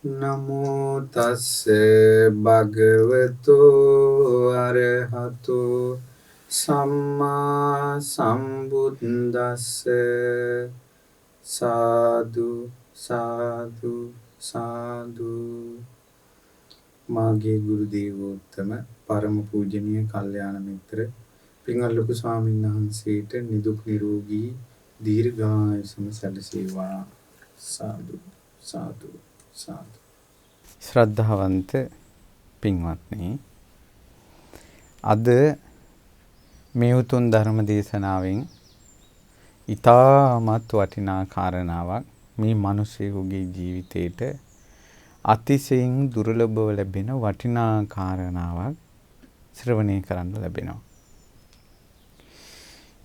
නමෝ තස්ස භගවතු අරහතු සම්මා සම්බුද්දස්ස සාදු සාදු සාදු. මාගේ ගුරු දේවෝත්තම පරම පූජනීය කල්යාණ මිත්‍ර පින්වත් ලොකු ස්වාමීන් වහන්සේට නිදුක් නිරෝගී දීර්ඝායුෂම සැලසේවා. සාදු සාදු සාදු. ශ්‍රද්ධාවන්ත පින්වත්නි, අද මේ උතුම් ධර්ම දේශනාවෙන් ඊටමත් වටිනා කාරණාවක් මේ මිනිසෙකුගේ ජීවිතේට අතිශයින් දුර්ලභව ලැබෙන වටිනා කාරණාවක් ශ්‍රවණය කරන්න ලැබෙනවා.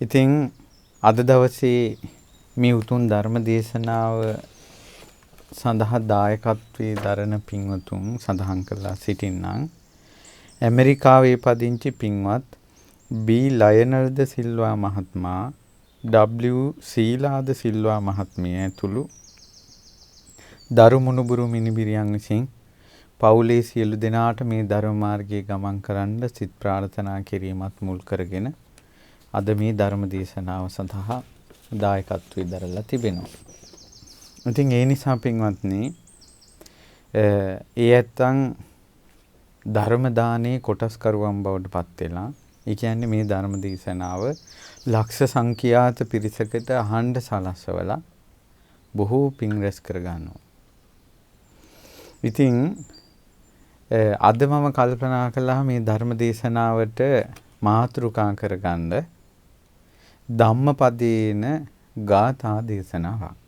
ඉතින් අද දවසේ මේ උතුම් ධර්ම දේශනාව සඳහා දායකත්වයේ දරන පින්වතුන් සඳහන් කළා සිටින්නම් ඇමරිකාවේ පදිංචි පින්වත් බී ලයනල් ද සිල්වා මහත්මයා, ශීලාද සිල්වා මහත්මිය ඇතුළු දරු මුණුබුරු මිනිබිරියන් විසින් පවුලේ සියලු දෙනාට මේ ධර්ම මාර්ගයේ ගමන් කරන්න සිත ප්‍රාර්ථනා කිරීමත් මුල් කරගෙන අද මේ ධර්ම දේශනාව සඳහා දායකත්වයේ දරලා තිබෙනවා. ඉතින් ඒ නිසා පින්වත්නි, ඒ ඇත්තන් ධර්ම දානයේ කොටස්කරුවන් බවට පත් වෙලා, ඒ කියන්නේ මේ ධර්ම දේශනාව ලක්ෂ සංඛ්‍යාත පිරිසකට අහන්න සලස්වලා බොහෝ පින් රැස් කර ගන්නවා. ඉතින් අද මම කල්පනා කළා මේ ධර්ම දේශනාවට මාතෘකා කරගන්න ධම්මපදේන ගාථා දේශනාවක්.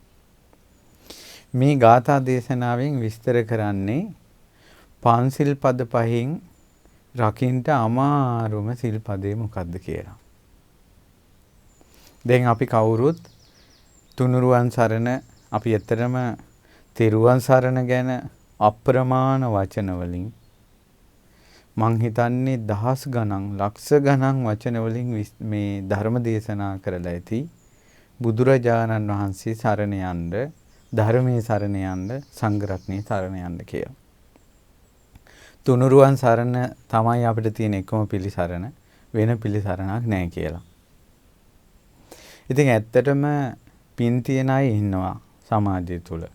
මේ ගාථා දේශනාවෙන් විස්තර කරන්නේ පන්සිල් පද පහෙන් රකින්ට අමාරුම සිල්පදේ මොකක්ද කියලා. දැන් අපි කවුරුත් තුනුරුවන් සරණ, අපි ඇත්තටම තෙරුවන් සරණ ගැන අප්‍රමාණ වචන වලින්, මං හිතන්නේ දහස් ගණන්, ලක්ෂ ගණන් වචන වලින් මේ ධර්ම දේශනා කරලා ඇති. බුදුරජාණන් වහන්සේ සරණ යන්න, ධර්මයේ සරණ යන්න, සංඝ රත්නයේ සරණ යන්න කියලා. තුනුරුවන් සරණ තමයි අපිට තියෙන එකම පිළිසරණ, වෙන පිළිසරණක් නැහැ කියලා. ඉතින් ඇත්තටම පින් තියන අය ඉන්නවා සමාජය තුළ.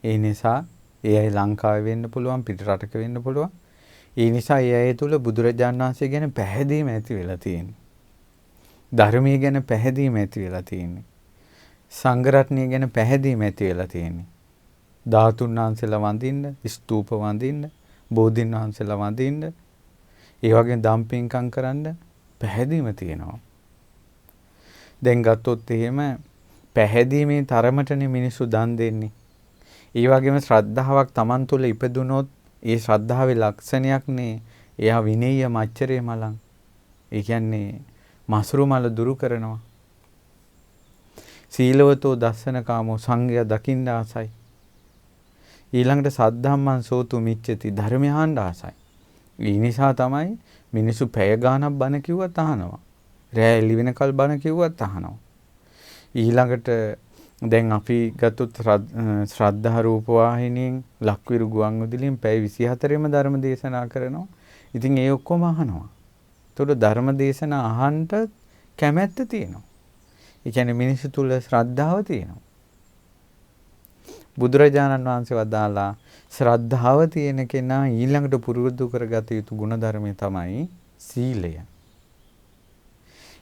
ඒ නිසා ඒ අය ලංකාවේ වෙන්න පුළුවන්, පිට රටක වෙන්න පුළුවන්. ඒ නිසා ඒ අය තුළ බුදුරජාණන් වහන්සේ ගැන පැහැදීම ඇති වෙලා තියෙනවා. ධර්මයේ ගැන පැහැදීම ඇති වෙලා තියෙනවා. සංඝ රත්නය ගැන පැහැදීම ඇති වෙලා තියෙන්නේ. ධාතුන් වහන්සේලා වඳින්න, ස්තූප වඳින්න, බෝධීන් වහන්සේලා වඳින්න, ඒ වගේම දම් පින්කම් කරන්න පැහැදීම තියෙනවා. දැන් ගත්තොත් එහෙම පැහැදීමේ තරමටනේ මිනිස්සු දන් දෙන්නේ. ඒ වගේම ශ්‍රද්ධාවක් Taman තුළ ඉපදුනොත් ඒ ශ්‍රද්ධාවේ ලක්ෂණයක්නේ එයා විනීය මච්චරේ මලං. ඒ කියන්නේ මසුරු මල දුරු කරනවා. සීලවතෝ දස්සන කාමෝ, සංඝයා දකින්න ආසයි. ඊළඟට සද්ධම්මං සෝතු මිච්ඡති, ධර්මය අහන්න ආසයි. ඒ නිසා තමයි මිනිස්සු පැය ගාණක් බණ කිව්වත් අහනවා. රෑ එළි වෙනකල් බණ කිව්වත් අහනවා. ඊළඟට දැන් අපි ගත්තොත් ශ්‍රද්ධා රූප වාහිනියෙන්, ලක්විරු ගුවන් විදුලියෙන් පැය 24ෙම ධර්ම දේශනා කරනවා. ඉතින් ඒ ඔක්කොම අහනවා. ඒතකොට ධර්ම දේශනා අහන්න කැමැත්ත තියෙනවා. ඒ කියන්නේ මිනිස්සු තුල ශ්‍රද්ධාව තියෙනවා. බුදුරජාණන් වහන්සේ වදාලා ශ්‍රද්ධාව තියෙන කෙනා ඊළඟට පුරුදු කරගත යුතු ගුණධර්මය තමයි සීලය.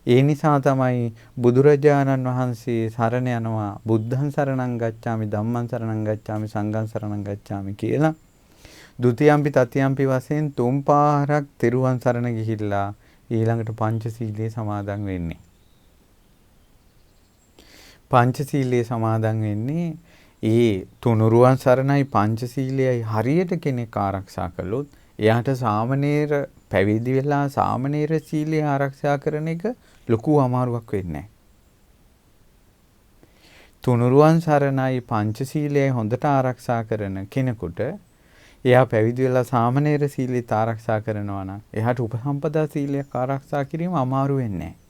ඒ නිසා තමයි බුදුරජාණන් වහන්සේ සරණ යනවා, බුද්ධං සරණං ගච්ඡාමි, ධම්මං සරණං ගච්ඡාමි, සංඝං සරණං ගච්ඡාමි කියලා ဒုတိယ ම්පි තතියම්පි වශයෙන් තුන් පාරක් තෙරුවන් සරණ ගිහිල්ලා ඊළඟට පංචශීලයේ සමාදන් වෙන්නේ. පංචශීලයේ සමාදන් වෙන්නේ ඒ තුනුරුවන් සරණයි පංචශීලයයි හරියට කෙනෙක් ආරක්ෂා කළොත් එයාට සාමණේර පැවිදි වෙලා සාමණේර සීලය ආරක්ෂා කරන එක ලොකු අමාරුවක් වෙන්නේ නැහැ. තුනුරුවන් සරණයි පංචශීලයයි හොඳට ආරක්ෂා කරන කෙනෙකුට එයා පැවිදි වෙලා සාමණේර සීලයත් ආරක්ෂා කරනවා නම් එයාට උපසම්පදා සීලයක් ආරක්ෂා කිරීම අමාරු වෙන්නේ නැහැ.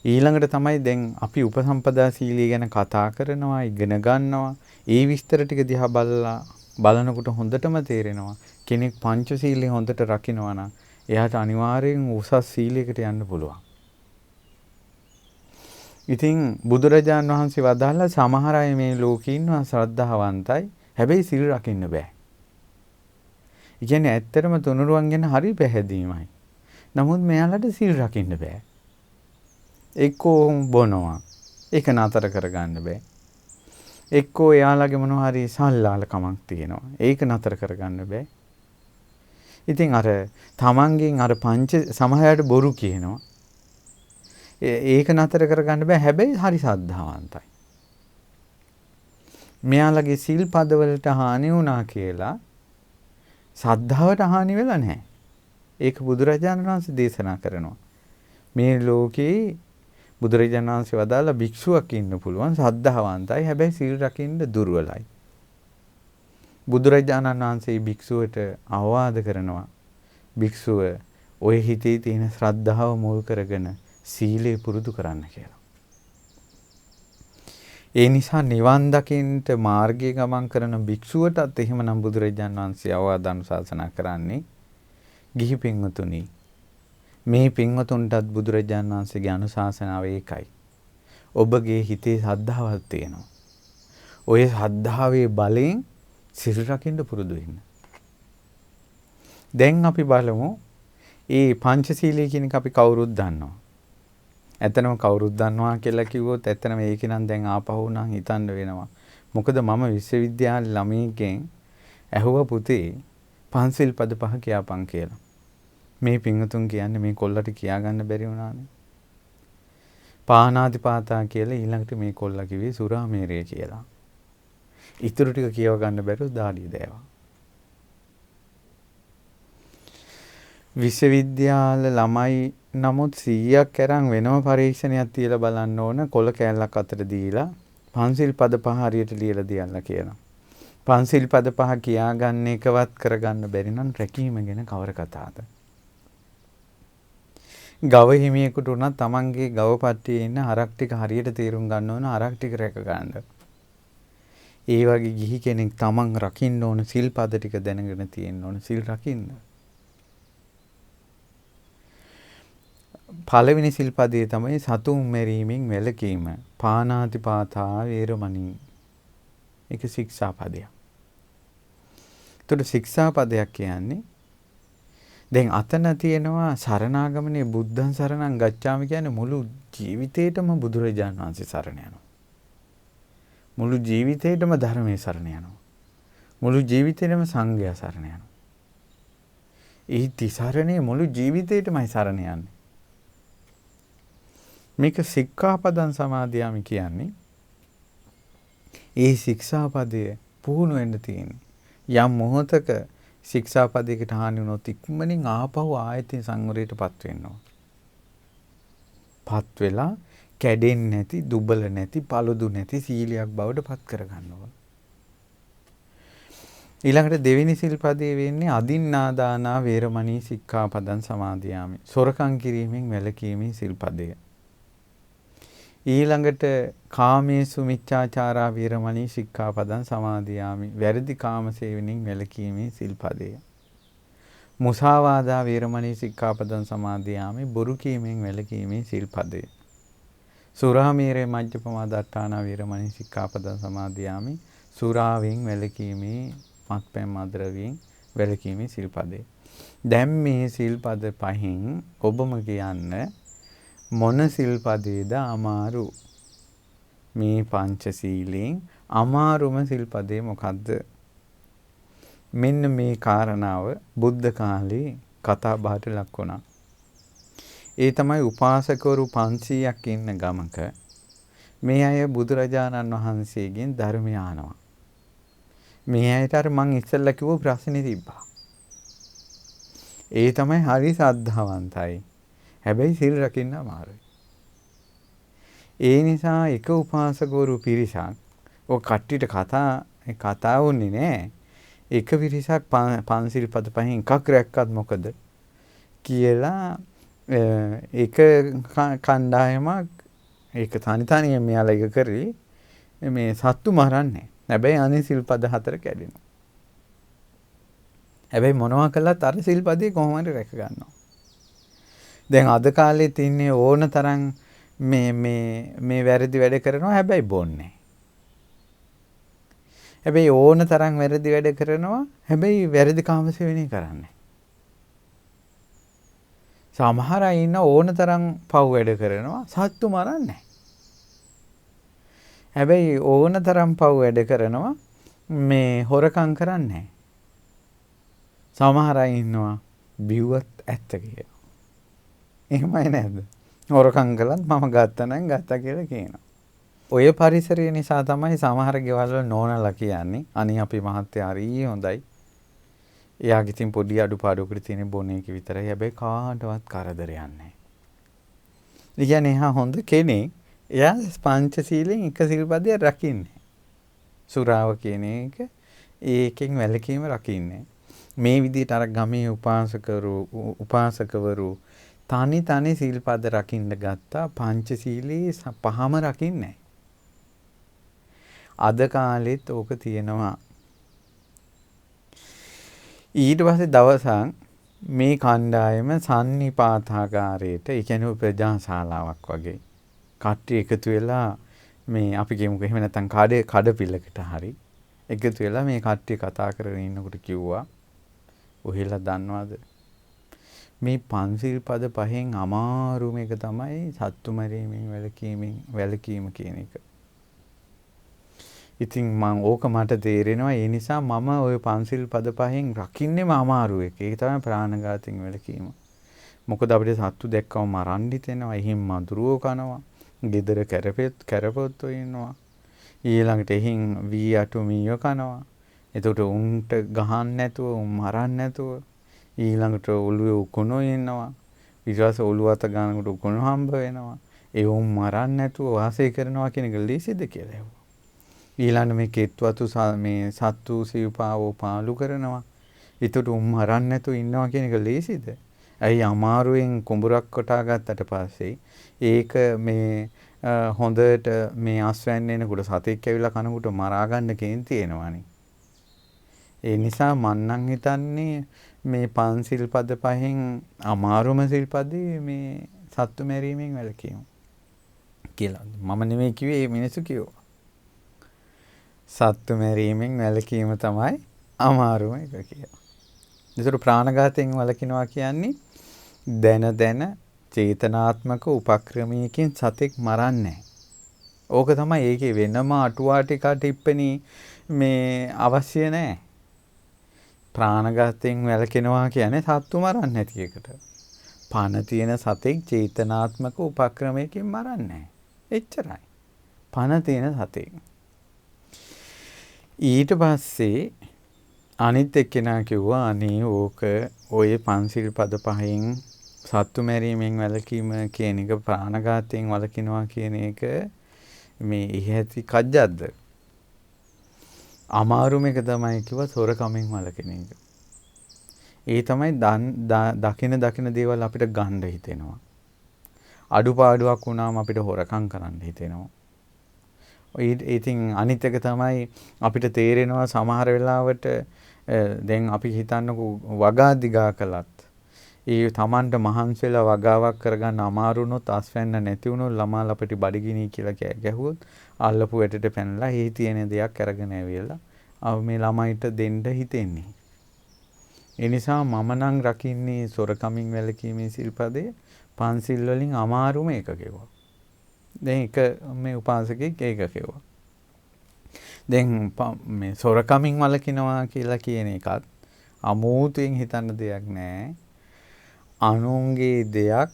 ඊළඟට තමයි දැන් අපි උපසම්පදා සීලය ගැන කතා කරනවා, ඉගෙන ගන්නවා. ඒ විස්තර ටික දිහා බලනකොට හොඳටම තේරෙනවා කෙනෙක් පංචශීලයේ හොඳට රකින්නවා නම් එයාට අනිවාර්යෙන් උසස් සීලයකට යන්න පුළුවන්. ඉතින් බුදුරජාණන් වහන්සේ වදාළා සමහර අය මේ ලෝකේ ඉන්නවා ශ්‍රද්ධාවන්තයි. හැබැයි සිල් රකින්න බෑ. ඒ කියන්නේ ඇත්තටම තුනුරුවන් ගැන හරි පැහැදීමයි. නමුත් මෙයාලට සිල් රකින්න බෑ. එක්කෝ බොනවා. ඒක නතර කරගන්න බෑ. එක්කෝ එයාලගේ මොනවා හරි සල්ලාලකමක් තියෙනවා. ඒක නතර කරගන්න බෑ. ඉතින් අර තමන්ගෙන් අර පංච සමහරයට බොරු කියනවා. ඒක නතර කරගන්න බෑ. හැබැයි හරි සද්ධාවන්තයි. මෙයාලගේ සිල් පදවලට හානි වුණා කියලා සද්ධාවට හානි වෙලා නැහැ. ඒක බුදුරජාණන් වහන්සේ දේශනා කරනවා. මේ ලෝකේ බුදුරජාණන් වහන්සේ වදාළ භික්ෂුවක් ඉන්න පුළුවන් සද්ධාවන්තයි හැබැයි සිල් රකින්න දුර්වලයි. බුදුරජාණන් වහන්සේ භික්ෂුවට අවවාද කරනවා. භික්ෂුව ඔය හිතේ තියෙන ශ්‍රද්ධාව මුල් කරගෙන සීලය පුරුදු කරන්න කියලා. ඒ නිසා නිවන් දකින්නට මාර්ගයේ ගමන් කරන භික්ෂුවටත් එහෙමනම් බුදුරජාණන් වහන්සේ අවවාද අනුශාසනා කරන්නේ ගිහි පින්වතුනි මේ පින්වතුන්ටත් බුදුරජාණන් වහන්සේගේ අනුශාසනාව ඒකයි. ඔබගේ හිතේ ශ්‍රද්ධාවක් තියෙනවා. ඔය ශ්‍රද්ධාවේ බලයෙන් සිල් රකින්න පුරුදු වෙන්න. දැන් අපි බලමු ඒ පංචශීලයේ කියන එක අපි කවුරුත් දන්නවා. ඇත්තනම කවුරුත් දන්නවා කියලා කිව්වොත් ඇත්තනම ඒක නම් දැන් ආපහු නම් හිතන්න වෙනවා. මොකද මම විශ්වවිද්‍යාල ළමයිගෙන් ඇහුවා පුතේ පන්සිල් පද 5 කියපන් කියලා. මේ පිංගුතුන් කියන්නේ මේ කොල්ලට කියාගන්න බැරි වුණානේ. පානාතිපාතා කියලා ඊළඟට මේ කොල්ලා කිව්වේ සුරාමේරය කියලා. ඊටු ටික කියව ගන්න බැරුව දාඩිය දෑවා. විශ්වවිද්‍යාල ළමයි නමුත් 100ක් අරන් වෙනම පරීක්ෂණයක් තියලා බලන්න ඕන කොළ කෑල්ලක් අතට දීලා පන්සිල් පද 5 හරියට ලියලා දියන්න කියනවා. පන්සිල් පද 5 කියාගන්න එකවත් කරගන්න බැරි නම් රැකීම ගැන කවර කතාවද? ගව හිමියෙකුට උනත් තමන්ගේ ගව පට්ටියේ ඉන්න හරක් ටික හරියට තේරුම් ගන්න ඕන හරක් ටික රැක ගන්න. ඒ වගේ ගිහි කෙනෙක් තමන් රකින්න ඕන සිල් පද ටික දැනගෙන තියෙන්න ඕන සිල් රකින්න. පළවෙනි සිල්පදයේ තමයි සතුන් මැරීමෙන් වැළකීම. පානාතිපාතා වේරමණී. ඒක ශික්ෂාපදයක්. ඒතකොට ශික්ෂාපදයක් කියන්නේ දැන් අතන තියෙනවා සරණාගමනේ බුද්ධං සරණං ගච්ඡාමි කියන්නේ මුළු ජීවිතේටම බුදුරජාණන් වහන්සේ සරණ යනවා. මුළු ජීවිතේටම ධර්මයේ සරණ යනවා. මුළු ජීවිතේටම සංඝයා සරණ යනවා. ඒ තිසරණේ මුළු ජීවිතේටමයි සරණ යන්නේ. මේක සික්ඛාපදං සමාදියාමි කියන්නේ ඒ ශික්ෂාපදය පුහුණු වෙන්න තියෙන්නේ. යම් මොහොතක ශික්ෂාපදයකට හානි වුණොත් ඉක්මනින් ආපහු ආයතන සංවරයටපත් වෙනවා. පත් වෙලා කැඩෙන්නේ නැති, දුබල නැති, paludu නැති සීලයක් බවට පත් කරගන්නවා. ඊළඟට දෙවෙනි සිල්පදයේ වෙන්නේ අදින්නාදානා වේරමණී සික්ඛාපදං සමාදියාමි. සොරකම් කිරීමෙන් වැළකීමේ සිල්පදය. ඊළඟට කාමේසු මිච්ඡාචාරා වේරමණී සික්ඛාපදං සමාදියාමි. වැරදි කාම සේවනයෙන් වැළකීමේ සිල්පදය. මුසාවාදා වේරමණී සික්ඛාපදං සමාදියාමි. බොරු කීමෙන් වැළකීමේ සිල්පදය. සුරාමේරේ මජ්ජපමා දට්ඨානා වේරමණී සික්ඛාපදං සමාදියාමි. සුරාවෙන් වැළකීමේ මත්පැන් මද්ද්‍රව්‍යයෙන් වැළකීමේ සිල්පදය. දැන් මේ සිල්පද පහෙන් ඔබම කියන්න මොන සිල්පදේද අමාරු? මේ පංචශීලයෙන් අමාරුම සිල්පදේ මොකද්ද? මෙන්න මේ කාරණාව බුද්ධ කාලේ කතා බහට ලක් වුණා. ඒ තමයි උපාසකවරු 500ක් ඉන්න ගමක මේ අය බුදුරජාණන් වහන්සේගෙන් ධර්මය අහනවා. මේ අයට අර මං ඉස්සෙල්ලා කිව්ව ප්‍රශ්නේ තිබ්බා. ඒ තමයි හරි සද්ධාවන්තයි. හැබැයි සිල් රකින්න අමාරුයි. ඒ නිසා එක උපාසකවරු පිරිසක් ඔය කට්ටියට කතා වුණේ නෑ. එක පිරිසක් පන්සිල් පද පහෙන් එකක් රැක්කත් මොකද කියලා එක කණ්ඩායමක් ඒක තනි මෙයාලා එක කරේ මේ සත්තු මරන්නේ. හැබැයි අනේ සිල්පද 4 කැඩෙනවා. හැබැයි මොනවා කළත් අර සිල්පදේ කොහොම හරි රැක ගන්නවා. දැන් අද කාලේ තින්නේ ඕන තරම් මේ වැරදි වැඩ කරනවා හැබැයි බොන්නේ. හැබැයි ඕන තරම් වැරදි වැඩ කරනවා හැබැයි වැරදි කාමසේවනය කරන්නේ. සමහර අය ඉන්න ඕන තරම් පව් වැඩ කරනවා සත්තු මරන්නේ. හැබැයි ඕන තරම් පව් වැඩ කරනවා මේ හොරකම් කරන්නේ. සමහර අය ඉන්නවා බිව්වත් ඇත්ත කියලා. එහෙමයි නේද? හොරකම් කළත් මම ගත්තා නම් ගත්තා කියලා කියනවා. ඔය පරිසරය නිසා තමයි සමහර ගෙවල් වල නෝනලා කියන්නේ අනේ අපි මහත්තයා හරි හොඳයි. එයාගේ තින් පොඩි අඩුපාඩුවකට තියෙන බොන එක විතරයි. හැබැයි කාටවත් කරදරයක් නැහැ. ඒ කියන්නේ එහා හොඳ කෙනෙක්. එයා පංචශීලයෙන් එක සිල්පදයක් රකින්නේ. සුරාව කියන එක ඒකෙන් වැළකීම රකින්නේ. මේ විදිහට අර ගමේ උපාසකවරු තනි සිල්පද රකින්න ගත්තා. පංචශීලයේ පහම රකින්නේ. අද කාලෙත් ඕක තියෙනවා. ඊට පස්සේ දවසක් මේ කණ්ඩායම සන්නිපාතාගාරයට, ඒ කියන්නේ ප්‍රජාශාලාවක් වගේ කට්ටිය එකතු වෙලා මේ අපි කියමුකෝ එහෙම නැත්නම් කඩපිලකට හරි එකතු වෙලා මේ කට්ටිය කතා කරගෙන ඉන්නකොට කිව්වා ඔහෙලා දන්නවද මේ පන්සිල් පද පහෙන් අමාරුම එක තමයි සත්තු මරීමෙන් වැළකීම කියන එක. ඉතින් මම ඕක මට තේරෙනවා. ඒ නිසා මම ওই පන්සිල් පද පහෙන් රකින්නේම අමාරු එක. ඒක තමයි ප්‍රාණඝාතයෙන් වැළකීම. මොකද අපිට සත්තු දැක්කම මරන්න හිතෙනවා. එහින් මදුරුවෝ කනවා. ගෙදර කැරපොත්තෝ ඉන්නවා. ඊළඟට එහින් වී අටු මීයෝ කනවා. එතකොට උන්ට ගහන්න නැතුව උන් මරන්න නැතුව ඊළඟට ඔළුවේ උකුණෝ ඉන්නවා. ඊට ඔළුව අත ගන්නකොට උකුණෝ හම්බ වෙනවා. ඒ උන් මරන්න නැතුව වාසය කරනවා කියන එක ලේසිද කියලා ඇහුවා. ඊළඟ මේ කෙත්වතු මේ සත්තු සිව්පාවෝ පාලු කරනවා. ඒකට උන් මරන්න නැතුව ඉන්නවා කියන එක ලේසිද? ඇයි අමාරුවෙන් කුඹුරක් කොටා ගත්තට පස්සේ ඒක මේ හොඳට මේ අස්වැන්න එනකොට සතෙක් ඇවිල්ලා කනකොට මරා ගන්න කේන්ති එනවනේ. ඒ නිසා මං නම් හිතන්නේ මේ පන්සිල් පද පහෙන් අමාරුම සිල්පදේ මේ සත්තු මැරීමෙන් වැළකීම කියලා. මම නෙමෙයි කිව්වේ, මේ මිනිස්සු කිව්වා. සත්තු මැරීමෙන් වැළකීම තමයි අමාරුම එක කියලා. ඒතර ප්‍රාණඝාතයෙන් වළකිනවා කියන්නේ දැන චේතනාත්මක උපක්‍රමයකින් සතෙක් මරන්නේ. ඕක තමයි ඒකේ වෙනම අටුවා ටික ටිප්පණි මේ අවශ්‍ය නැහැ. ප්‍රාණඝාතයෙන් වැළකෙනවා කියන්නේ සත්තු මරන්නේ නැති එකට. පණ තියෙන සතෙක් චේතනාත්මක උපක්‍රමයකින් මරන්නේ. එච්චරයි. පණ තියෙන සතෙක්. ඊට පස්සේ අනිත් එක්කෙනා කිව්වා අනේ ඕක ඔය පන්සිල් පද පහෙන් සත්තු මැරීමෙන් වැළකීම කියන එක ප්‍රාණඝාතයෙන් වළකිනවා කියන එක මේ ඉහති කජ්ජද්ද. අමාරුම එක තමයි කිව්වා සොරකමෙන් වළකින එක. ඒ තමයි දකින දේවල් අපිට ගන්න හිතෙනවා. අඩුපාඩුවක් වුණාම අපිට හොරකම් කරන්න හිතෙනවා. ඉතින් අනිත් එක තමයි අපිට තේරෙනවා සමහර වෙලාවට දැන් අපි හිතන්නකෝ වගා දිගා කළත් ඒ Tamanට මහන්සිලා වගාවක් කරගන්න අමාරු වුණොත් අස්වැන්න නැති වුණොත් ළමා ලපටි බඩගිනි කියලා ගැහුවොත් අල්ලපු වැටට පැනලා හේ තියෙන දෙයක් අරගෙන ඇවිල්ලා මේ ළමයිට දෙන්න හිතෙන්නේ. ඒ නිසා මම නම් රකින්නේ සොරකමින් වැළකීමේ සිල්පදේ පන්සිල් වලින් අමාරුම එක කෙරුවා. දැන් එක මේ උපාසකෙක් ඒක කෙරුවා. දැන් මේ සොරකමින් වළකිනවා කියලා කියන එකත් අමෝතුයෙන් හිතන්න දෙයක් නෑ. අනුන්ගේ දෙයක්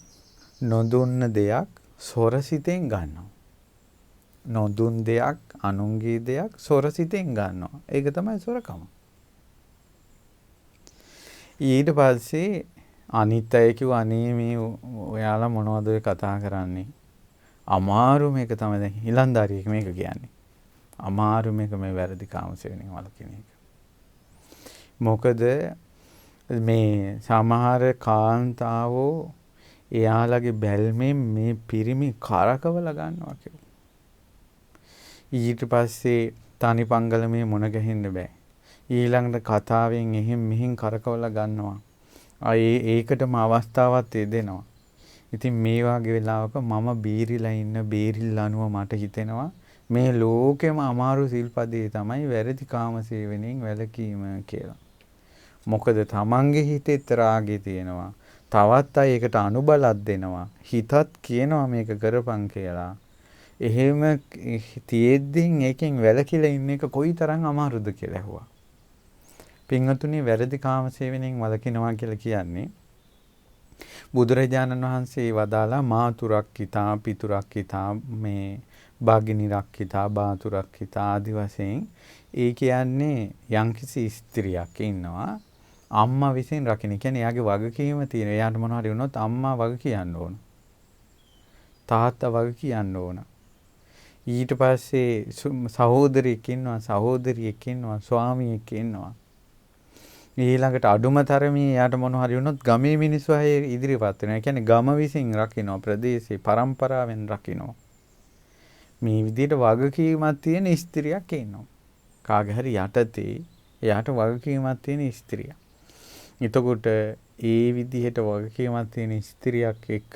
නොදුන්න දෙයක් සොරසිතෙන් ගන්නවා. නොදුන් දෙයක් අනුන්ගේ දෙයක් සොරසිතෙන් ගන්නවා. ඒක තමයි සොරකම. ඊට පස්සේ අනිත් අය කිව්වා අනේ මේ ඔයාලා මොනවද ඔය කතා කරන්නේ? අමාරු මේක තමයි දැන් හිලන්දාරියෙක් මේක කියන්නේ. අමාරු මේක මේ වැරදි කාමසේවණෙන් වළකින එක. මොකද මේ සමහර කාන්තාවෝ එයාලගේ බැල්මෙන් මේ පිරිමි කරකවලා ගන්නවා කියලා. ඊට පස්සේ තනි පංගලමේ මොන ගහින්න බෑ. ඊළඟට කතාවෙන් එහෙන් මෙහෙන් කරකවලා ගන්නවා. ඒකටම අවස්ථාවක් දෙනවා. ඉතින් මේ වගේ වෙලාවක මම බීරිලා ඉන්න බීරිල් අනුව මට හිතෙනවා මේ ලෝකෙම අමාරු සිල්පදේ තමයි වැරදි කාමසේවණයෙන් වැළකීම කියලා. මොකද තමන්ගේ හිතේ රාගය තියෙනවා. තවත් අය ඒකට අනුබලක් දෙනවා. හිතත් කියනවා මේක කරපන් කියලා. එහෙම තියෙද්දින් ඒකෙන් වැළකීලා ඉන්න එක කොයිතරම් අමාරුද කියලා ඇහුවා. පින්වතුනි වැරදි කාමසේවණයෙන් වළකිනවා කියලා කියන්නේ බුදුරජාණන් වහන්සේ වදාලා මාතුරක්කිතා පිතුරක්කිතා මේ භාගිනී රක්කිතා බාතුරක්කිතා ආදි වශයෙන් ඒ කියන්නේ යම්කිසි ස්ත්‍රියක් ඉන්නවා අම්මා විසින් රකින්න. කියන්නේ එයාගේ වගකීම තියෙන. එයාට මොනවා හරි වුණොත් අම්මා වග කියන්න ඕන. තාත්තා වග කියන්න ඕන. ඊට පස්සේ සහෝදරියෙක් ඉන්නවා, සහෝදරියෙක් ඉන්නවා, ස්වාමියෙක් ඉන්නවා. ඊළඟට අඩුම තරමේ යාට මොන හරි වුණොත් ගමේ මිනිස්සු අය ඉදිරියපත් වෙනවා. ඒ කියන්නේ ගම විසින් රකින්න, ප්‍රදේශේ පරම්පරාවෙන් රකින්න. මේ විදිහට වගකීමක් තියෙන ස්ත්‍රියක් ඉන්නවා. කාගේ හරි යටතේ එයාට වගකීමක් තියෙන ස්ත්‍රියක්. එතකොට ඒ විදිහට වගකීමක් තියෙන ස්ත්‍රියක් එක්ක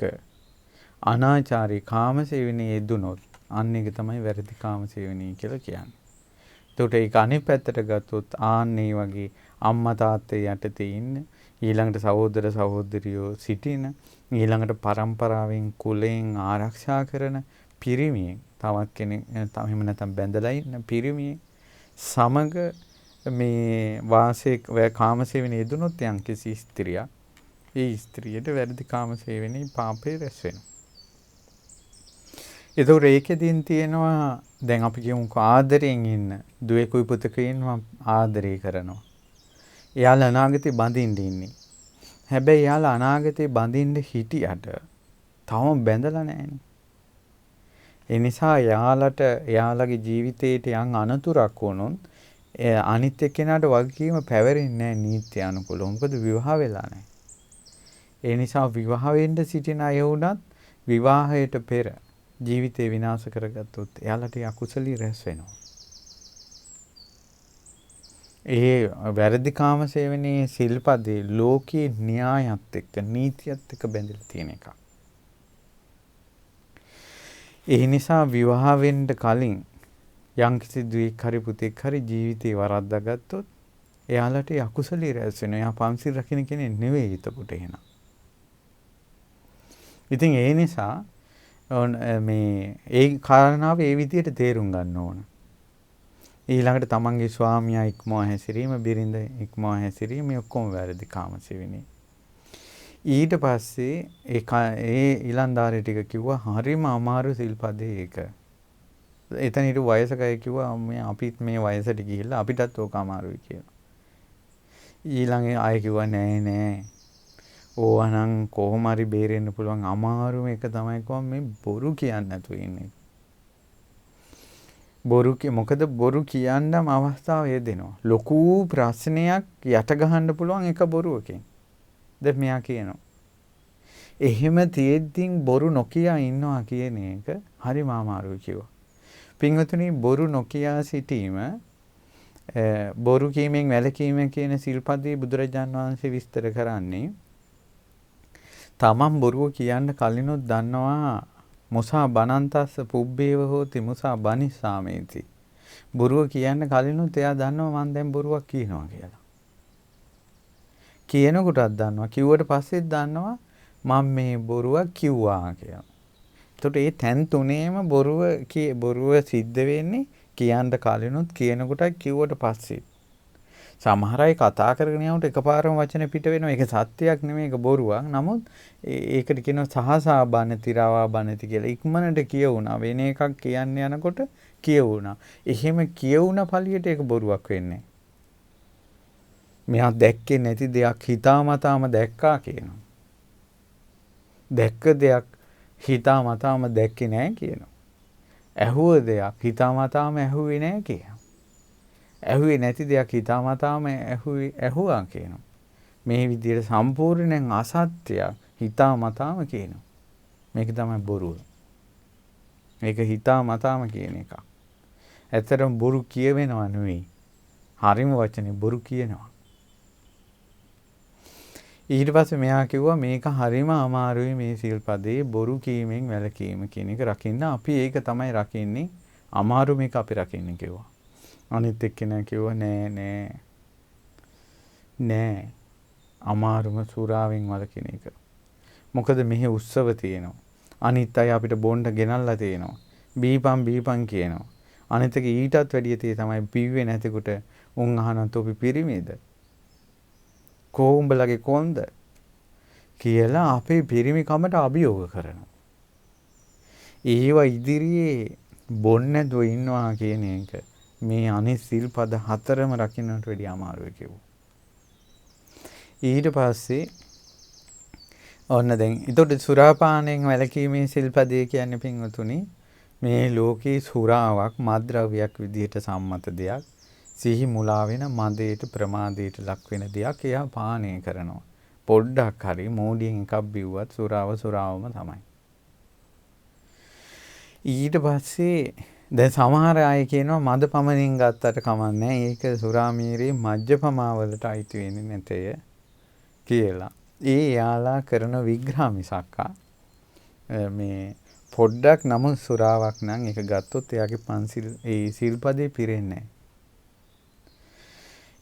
අනාචාරී කාමසේවණේ යෙදුනොත් අන්න ඒක තමයි වැරදි කාමසේවණී කියලා කියන්නේ. එතකොට ඒක අනිත් පැත්තට ගත්තොත් ආන්නේ වගේ අම්මා තාත්තේ යටතේ ඉන්න ඊළඟට සහෝදර සහෝදරියෝ සිටින ඊළඟට පරම්පරාවෙන් කුලයෙන් ආරක්ෂා කරන පිරිමියෙක් තවත් කෙනෙක් එහෙම නැත්නම් බැඳලා ඉන්න පිරිමියෙක් සමග මේ වාසයේ කාමසේවණේ යෙදුනොත් යම්කිසි ස්ත්‍රියක් ඒ ස්ත්‍රියට වැරදි කාමසේවණේ පාපේ රැස් වෙනවා. ඒතකොට ඒකෙදින් තියෙනවා දැන් අපි කියමුකෝ ආදරයෙන් ඉන්න දුවේකුයි පුතකුයි ඉන්නවා ආදරය කරනවා. එයාලා අනාගතේ බඳින්න ඉන්නේ. හැබැයි එයාලා අනාගතේ බඳින්න හිටියට තවම බැඳලා නැහැනේ. ඒ නිසා එයාලගේ ජීවිතේට යම් අනතුරක් වුණොත් අනිත් එක්කෙනාට වගකීම පැවරෙන්නේ නැහැ නීත්‍ය අනුකූලව. මොකද විවාහ වෙලා නැහැ. ඒ නිසා විවාහ වෙන්න සිටින අය වුණත් විවාහයට පෙර ජීවිතේ විනාශ කරගත්තොත් එයාලට අකුසලී රැස් වෙනවා. ඒ වැරදි කාමසේවණේ සිල්පදේ ලෝකී න්‍යායත් එක්ක නීතියත් එක්ක බැඳලා තියෙන එකක්. ඒ නිසා විවාහ වෙන්න කලින් යම්කිසි දුවෙක් හරි පුතෙක් හරි ජීවිතේ වරද්දා ගත්තොත් එයාලට අකුසලී රැස් වෙනවා. එයා පන්සිල් රකින්න කෙනෙක් නෙවෙයි එතකොට එහෙනම්. ඉතින් ඒ නිසා මේ ඒ කාරණාව ඒ විදිහට තේරුම් ගන්න ඕන. ඊළඟට තමන්ගේ ස්වාමියා ඉක්මවා හැසිරීම, බිරිඳ ඉක්මවා හැසිරීම මේ ඔක්කොම වැරදි කාමසේවණේ. ඊට පස්සේ ඒ ඊලන්දාරි ටික කිව්වා හරිම අමාරු සිල්පදේ ඒක. එතන ඊට වයසක අය කිව්වා අපිත් මේ වයසට ගිහිල්ලා අපිටත් ඕක අමාරුයි කියලා. ඊළඟ අය කිව්වා නෑ ඕවනම් කොහොම හරි බේරෙන්න පුළුවන් අමාරුම එක තමයි කොහොම මේ බොරු කියන්නේ නැතුව ඉන්නේ. මොකද බොරු කියන්නම අවස්ථාව යෙදෙනවා. ලොකු ප්‍රශ්නයක් යට ගහන්න පුළුවන් එක බොරුවකින්. දැන් මෙයා කියනවා. එහෙම තියෙද්දින් බොරු නොකිය ඉන්නවා කියන එක හරිම අමාරුයි කිව්වා. පින්වතුනි බොරු නොකිය සිටීම බොරු කීමෙන් වැළකීම කියන සිල්පදේ බුදුරජාන් වහන්සේ විස්තර කරන්නේ තමන් බොරුව කියන්න කලිනුත් දන්නවා මුසා බනන්තස්ස පුබ්බේව හෝති මුසා බනිස්සාමේති. බොරුව කියන්න කලිනුත් එයා දන්නවා මම දැන් බොරුවක් කියනවා කියලා. කියනකොටත් දන්නවා කිව්වට පස්සෙත් දන්නවා මම මේ බොරුවක් කිව්වා කියලා. එතකොට මේ තැන් තුනේම බොරුව සිද්ධ වෙන්නේ කියන්න කලිනුත් කියනකොටත් කිව්වට පස්සේ. සමහර අය කතා කරගෙන යනකොට එකපාරම වචන පිට වෙනවා. ඒක සත්‍යයක් නෙමෙයි, ඒක බොරුවක්. නමුත් ඒකට කියනවා සහසා බණති රවා බණති කියලා. ඉක්මනට කියවුණා. වෙන එකක් කියන්න යනකොට කියවුණා. එහෙම කියවුණ පළියට ඒක බොරුවක් වෙන්නේ. මෙයා දැක්කේ නැති දෙයක් හිතාමතාම දැක්කා කියනවා. දැක්ක දෙයක් හිතාමතාම දැක්කේ නැහැ කියනවා. ඇහුව දෙයක් හිතාමතාම ඇහුවේ නැහැ කියනවා. ඇහුවේ නැති දෙයක් හිතාමතාම ඇහුවා කියනවා. මේ විදිහට සම්පූර්ණයෙන් අසත්‍යයක් හිතා මතාම කියනවා. මේක තමයි බොරුව. මේක හිතා මතාම කියන එක. ඇත්තටම බොරු කියවෙනව නෙවෙයි. හරිම වචනේ බොරු කියනවා. ඊට පස්සේ මෙයා කිව්වා මේක හරිම අමාරුයි මේ සිල්පදේ බොරු කීමෙන් වැළකීම කියන එක රකින්න. අපි ඒක තමයි රකින්නේ. අමාරු මේක අපි රකින්නේ කිව්වා. අනිත් එක්කෙනා කිව්වා නෑ. අමාරුම සුරාවෙන් වළකින එක. මොකද මෙහි උත්සව තියෙනවා. අනිත් අය අපිට බොණ්ඩ ගෙනල්ලා තියෙනවා. බීපන් කියනවා. අනිත් එක ඊටත් වැඩිය තේ තමයි බිව්වේ නැතිකොට උන් අහනවා තොපි පිරිමිද? කොඹලගේ කොන්ද? කියලා අපේ පිරිමිකමට අභියෝග කරනවා. ඒව ඉදිරියේ බොන්න නැතුව ඉන්නවා කියන එක මේ අනිත් සිල්පද 4ම රකින්නට වැඩිය අමාරුයි කිව්වා. ඊට පස්සේ ඔන්න දැන් ඊට සුරාපානයෙන් වැළකීමේ සිල්පදේ කියන්නේ පින්වතුනි මේ ලෝකේ සුරාවක් මත්ද්‍රව්‍යයක් විදිහට සම්මත දෙයක් සිහි මුලා වෙන මදයට ප්‍රමාදයට ලක් වෙන දෙයක් එයා පානය කරනවා. පොඩ්ඩක් හරි මෝඩියෙන් එකක් බිව්වත් සුරාවම තමයි. ඊට පස්සේ දැන් සමහර අය කියනවා මද පමණින් ගත්තට කමන්නේ ඒක සුරාමීරේ මජ්ජපමාවලට අයිති වෙන්නේ නැතය කියලා. ඒ යාලා කරන විග්‍රහ මිසක්කා මේ පොඩ්ඩක් නමුත් සුරාවක් නම් ඒක ගත්තොත් එයාගේ පන්සිල් ඒ සිල්පදේ පිරෙන්නේ නැහැ.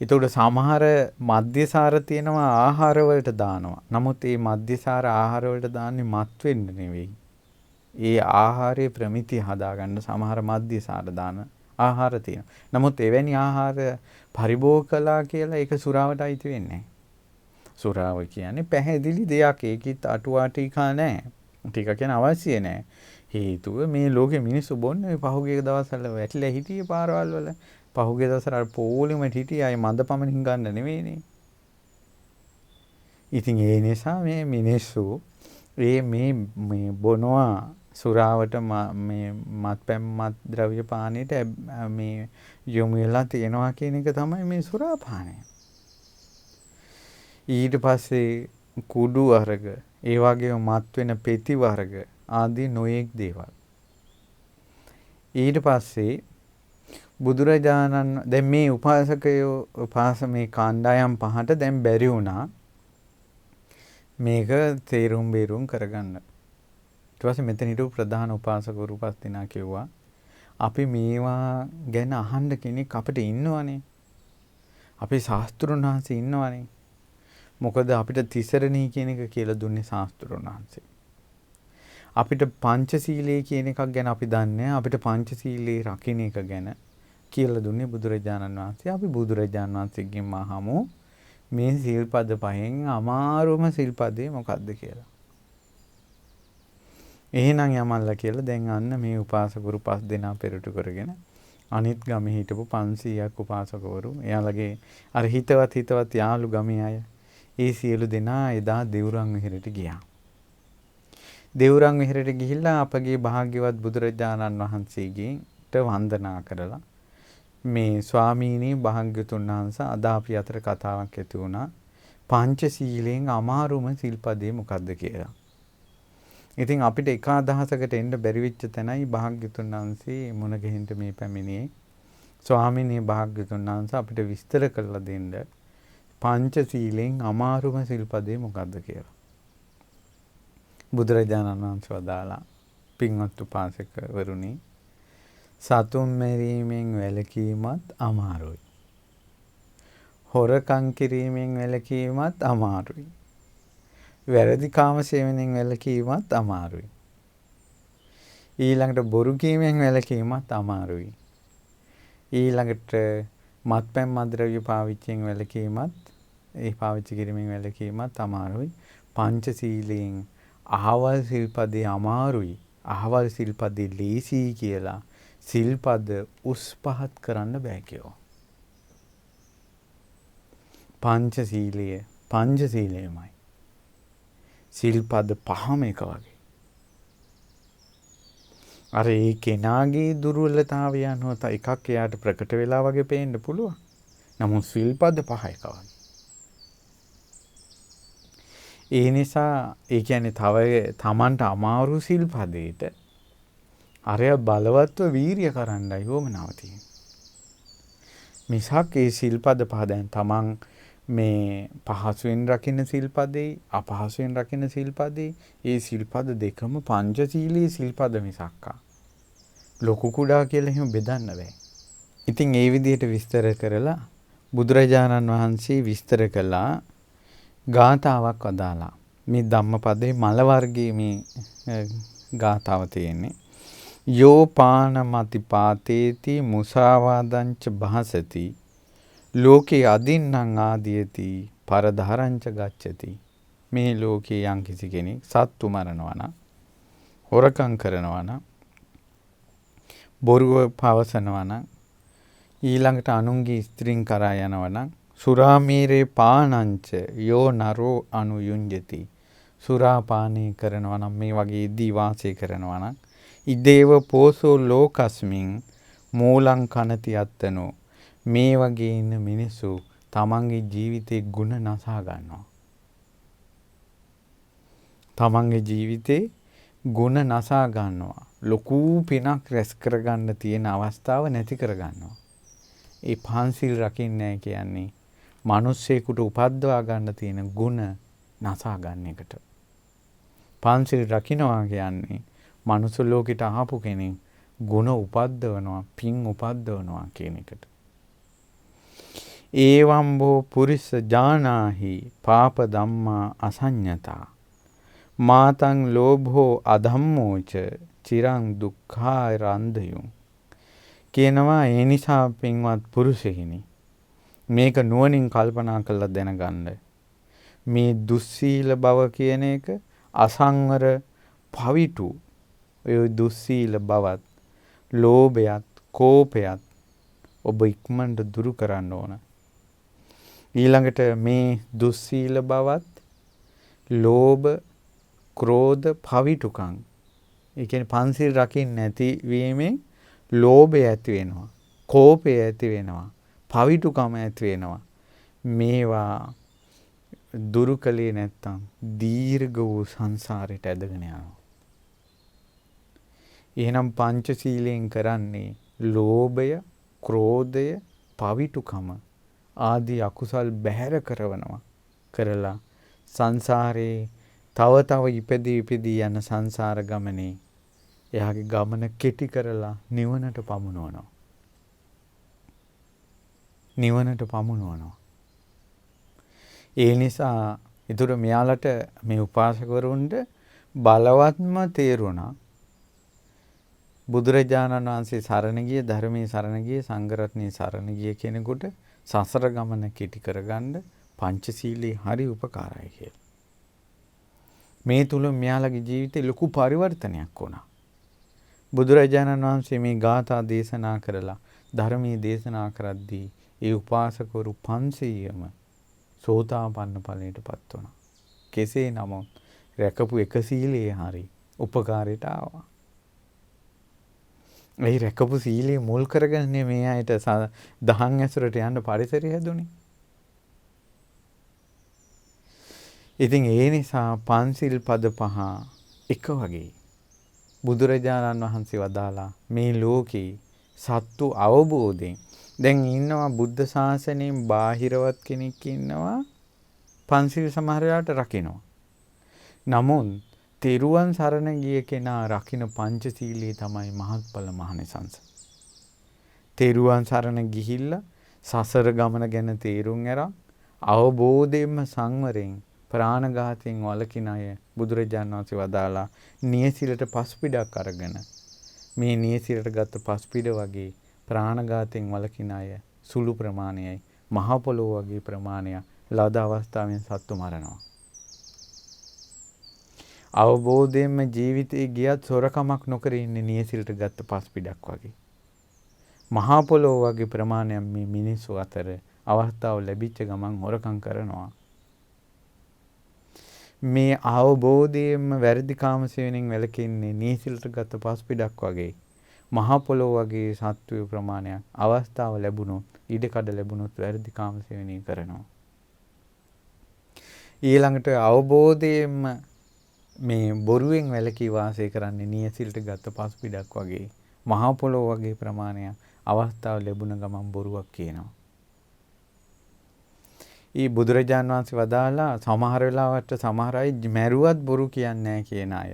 ඒතකොට සමහර මධ්‍යසාර තියෙනවා ආහාර වලට දානවා. නමුත් මේ මධ්‍යසාර ආහාර වලට දාන්නේ මත් වෙන්න නෙවෙයි. ඒ ආහාරයේ ප්‍රමිතිය හදාගන්න සමහර මධ්‍යසාර දාන ආහාර තියෙනවා. නමුත් එවැනි ආහාර පරිභෝග කළා කියලා ඒක සුරාවට අයිති වෙන්නේ නැහැ. සුරාව කියන්නේ පැහැදිලි දෙයක්. ඒකිට අටුවා ටීකා නැහැ. ටීකා කියන්නේ අවශ්‍ය නැහැ. හේතුව මේ ලෝකේ මිනිස්සු බොන්නේ පහුගිය දවස්වල වැටිලා හිටියේ පාරවල් වල. පහුගිය දවස්වල අර පොලිමට හිටියේ අය මද පමණින් ගන්න නෙවෙයිනේ. ඉතින් ඒ නිසා මේ මිනිස්සු මේ බොනවා සුරාවට මේ මත්පැන් මත් ද්‍රව්‍ය පානයට මේ යොමු වෙලා තියෙනවා කියන එක තමයි මේ සුරාපානය. ඊට පස්සේ කුඩු වර්ග, ඒ වගේම මත් වෙන පෙති වර්ග ආදී නොයෙක් දේවල්. ඊට පස්සේ බුදුරජාණන් දැන් මේ උපාසකයෝ මේ කාණ්ඩායම් පහට දැන් බැරි වුණා මේක තේරුම් බේරුම් කරගන්න. ඊට පස්සේ මෙතන හිටපු ප්‍රධාන උපාසකවරු පස් දෙනා කිව්වා අපි මේවා ගැන අහන්න කෙනෙක් අපිට ඉන්නවනේ. අපේ ශාස්ත්‍රුන් වහන්සේ ඉන්නවනේ. මොකද අපිට තිසරණී කියන එක කියලා දුන්නේ ශාස්ත්‍රුන් වහන්සේ. අපිට පංචශීලයේ කියන එකක් ගැන අපි දන්නේ අපිට පංචශීලයේ රකින්න එක ගැන කියලා දුන්නේ බුදුරජාණන් වහන්සේ. අපි බුදුරජාණන් වහන්සේගෙන් අහමු මේ සිල්පද පහෙන් අමාරුම සිල්පදේ මොකක්ද කියලා. එහෙනම් යමල්ලා කියලා දැන් අන්න මේ උපාසකවරු පස් දෙනා පෙරටු කරගෙන අනිත් ගමේ හිටපු 500ක් උපාසකවරු එයාලගේ අර හිතවත් යාළු ගමේ අය ඒ සියලු දෙනා එදා දෙවුරන් විහෙරට ගියා. දෙවුරන් විහෙරට ගිහිල්ලා අපගේ භාග්‍යවත් බුදුරජාණන් වහන්සේගෙන්ට වන්දනා කරලා මේ ස්වාමීනි භාග්‍යතුන් වහන්සේ අද අපි අතර කතාවක් ඇති වුණා පංචශීලයෙන් අමාරුම සිල්පදේ මොකද්ද කියලා. ඉතින් අපිට එක අදහසකට එන්න බැරි වෙච්ච තැනයි භාග්‍යතුන් වහන්සේ මුණ ගැහින්න මේ පැමිණියේ. ස්වාමීනි භාග්‍යතුන් වහන්සේ අපිට විස්තර කරලා දෙන්න පංචශීලයෙන් අමාරුම සිල්පදේ මොකද්ද කියලා. බුදුරජාණන් වහන්සේ වදාලා පින්වත් උපාසකවරුනි සතුන් මැරීමෙන් වැළකීමත් අමාරුයි. හොරකම් කිරීමෙන් වැළකීමත් අමාරුයි. වැරදි කාම සේවනයෙන් වැළකීමත් අමාරුයි. ඊළඟට බොරු කීමෙන් වැළකීමත් අමාරුයි. ඊළඟට මත්පැන් මද්ද්‍රව්‍ය පාවිච්චියෙන් වැළකීමත් පාවිච්චි කිරීමෙන් වැළකීමත් අමාරුයි. පංචශීලයෙන් අහවල් සිල්පදේ අමාරුයි. අහවල් සිල්පදේ ලේසි කියලා සිල්පද උස් පහත් කරන්න බෑ කියෝ. පංචශීලයමයි. සිල්පද පහම එක වගේ. අර ඒ කෙනාගේ දුර්වලතාවය අනුව එකක් එයාට ප්‍රකට වෙලා වගේ පේන්න පුළුවන්. නමුත් සිල්පද පහ එක වගේ. ඒ නිසා ඒ කියන්නේ තව තමන්ට අමාරු සිල්පදේට අරය බලවත්ව වීරිය කරන්නයි වොමනාව තියෙන්නේ. මිසක් ඒ සිල්පද පහ දැන් තමන් මේ පහසුවෙන් රකින්න සිල්පදේ අපහසුවෙන් රකින්න සිල්පදේ ඒ සිල්පද දෙකම පංචශීලී සිල්පද මිසක්කා ලොකු කුඩා කියලා එහෙම බෙදන්න බෑ. ඉතින් ඒ විදිහට විස්තර කරලා බුදුරජාණන් වහන්සේ විස්තර කළා ගාථාවක් වදාලා. මේ ධම්මපදේ මල වර්ගයේ මේ ගාථාව තියෙන්නේ. යෝ පානමති පාතේති මුසාවාදංච භාසති ලෝකේ අදින්නම් ආදීයති පරධාරංච ගච්ඡති. මේ ලෝකේ යම් කිසි කෙනෙක් සත්තු මරනවා නම් හොරකම් කරනවා නම් බොරුව පවසනවා නම් ඊළඟට අනුන්ගේ ස්ත්‍රීන් කරා යනවා නම් සුරාමීරේ පානංච යෝ නරෝ අනුයුඤ්ජති. සුරා පානය කරනවා නම් මේ වගේ දී වාසය කරනවා නම් ඉදේව පෝසෝ ලෝකස්මින් මූලං කනති අත්තනෝ. මේ වගේ ඉන්න මිනිස්සු තමන්ගේ ජීවිතේ ගුණ නසා ගන්නවා. තමන්ගේ ජීවිතේ ගුණ නසා ගන්නවා. ලොකු පිනක් රැස් කරගන්න තියෙන අවස්ථාව නැති කරගන්නවා. ඒ පන්සිල් රකින්නේ කියන්නේ මිනිස්සෙකුට උපද්දවා ගන්න තියෙන ගුණ නසා ගන්න එකට. පන්සිල් රකින්නවා කියන්නේ මනුස්ස ලෝකෙට ආපු කෙනෙක් ගුණ උපද්දවනවා, පින් උපද්දවනවා කියන එකට. ඒවම්බෝ පුරිස ජානාහි පාප ධම්මා අසඤ්ඤතා මාතං ලෝභෝ අධම්මෝච චිරං දුක්ඛා රන්දයුම්. කියනවා ඒ නිසා පින්වත් පුරුෂයෙනි මේක නුවණින් කල්පනා කරලා දැනගන්න. මේ දුස්සීල බව කියන එක අසංවර පවිතු ඔය දුස්සීල බවත් ලෝභයත් කෝපයත් ඔබ ඉක්මනට දුරු කරන්න ඕන. ඊළඟට මේ දුස්සීල බවත් ලෝභ ක්‍රෝධ පවිතුකම් ඒ කියන්නේ පන්සිල් රකින්න නැති වීමෙන් ලෝභය ඇති වෙනවා, කෝපය ඇති වෙනවා, පවිතුකම ඇති වෙනවා. මේවා දුරු කලේ නැත්තම් දීර්ඝ වූ සංසාරයට ඇදගෙන යනවා. එහෙනම් පංචශීලයෙන් කරන්නේ ලෝභය, ක්‍රෝධය, පවිතුකම ආදී අකුසල් බැහැර කරනවා. කරලා සංසාරේ තව ඉපදී යන සංසාර ගමනේ එයාගේ ගමන කෙටි කරලා නිවනට පමුණවනවා. නිවනට පමුණවනවා. ඒ නිසා ඊටු මෙයාලට මේ උපාසකවරුන්ට බලවත්ම තේරුණා බුදුරජාණන් වහන්සේ සරණ ගිය, ධර්මයේ සරණ ගිය, සංඝ රත්නයේ සරණ ගිය කෙනෙකුට සසර ගමන කෙටි කරගන්න පංචශීලී හරි උපකාරයි කියලා. මේ තුල මෙයාලගේ ජීවිතේ ලොකු පරිවර්තනයක් වුණා. බුදුරජාණන් වහන්සේ මේ ගාථා දේශනා කරලා ධර්මයේ දේශනා කරද්දී ඒ උපාසකවරු 500ම සෝතාපන්න ඵලයටපත් වුණා. කෙසේ නමුත් රැකපු එක සීලයේ හරි උපකාරයට ආවා. ඒ රැකපු සීලයේ මුල් කරගෙන මේ අයට දහම් ඇසුරට යන්න පරිසරය හැදුනේ. ඉතින් ඒ නිසා පන්සිල් පද පහ එක වගේ බුදුරජාණන් වහන්සේ වදාලා මේ ලෝකේ සත්තු අවබෝධයෙන් දැන් ඉන්නවා බුද්ධ ශාසනයෙන් බාහිරවත් කෙනෙක් ඉන්නවා පන්සිල් සමහර වෙලාවට රකින්නවා. නමුත් තෙරුවන් සරණ ගිය කෙනා රකින්න පංචශීලයේ තමයි මහත්ඵල මහණෙසංස. තෙරුවන් සරණ ගිහිල්ලා සසර ගමන ගැන තේරුම් අරන් අවබෝධයෙන්ම සංවරයෙන් ප්‍රාණඝාතයෙන් වළකින අය බුදුරජාණන් වහන්සේ වදාලා නියසිලට පස්පිඩක් අරගෙන මේ නියසිලට ගත්ත පස්පිඩ වගේ ප්‍රාණඝාතයෙන් වළකින අය සුළු ප්‍රමාණයයි මහ පොළොව වගේ ප්‍රමාණයක් ලද අවස්ථාවෙන් සත්තු මරනවා. අවබෝධයෙන්ම ජීවිතේ ගියත් සොරකමක් නොකර ඉන්නේ නියසිලට ගත්ත පස්පිඩක් වගේ. මහ පොළොව වගේ ප්‍රමාණයක් මේ මිනිස්සු අතර අවස්ථාව ලැබිච්ච ගමන් හොරකම් කරනවා. මේ අවබෝධයෙන්ම වැරදි කාමසේවණෙන් වැළකෙන්නේ නීසිලට ගත පස්පිඩක් වගේ මහ පොළොව වගේ සත්වයේ ප්‍රමාණයක් අවස්ථාව ලැබුණොත් ඉඩකඩ ලැබුණොත් වැරදි කාමසේවණී කරනවා. ඊළඟට අවබෝධයෙන්ම මේ බොරුවෙන් වැළකී වාසය කරන්නේ නියසිලට ගත්ත පස්පිඩක් වගේ මහා පොළොව වගේ ප්‍රමාණයක් අවස්ථාව ලැබුණ ගමන් බොරුවක් කියනවා. ඊ බුදුරජාණන් වහන්සේ වදාලා සමහර වෙලාවට සමහර අය මැරුවත් බොරු කියන්නේ නැහැ කියන අය.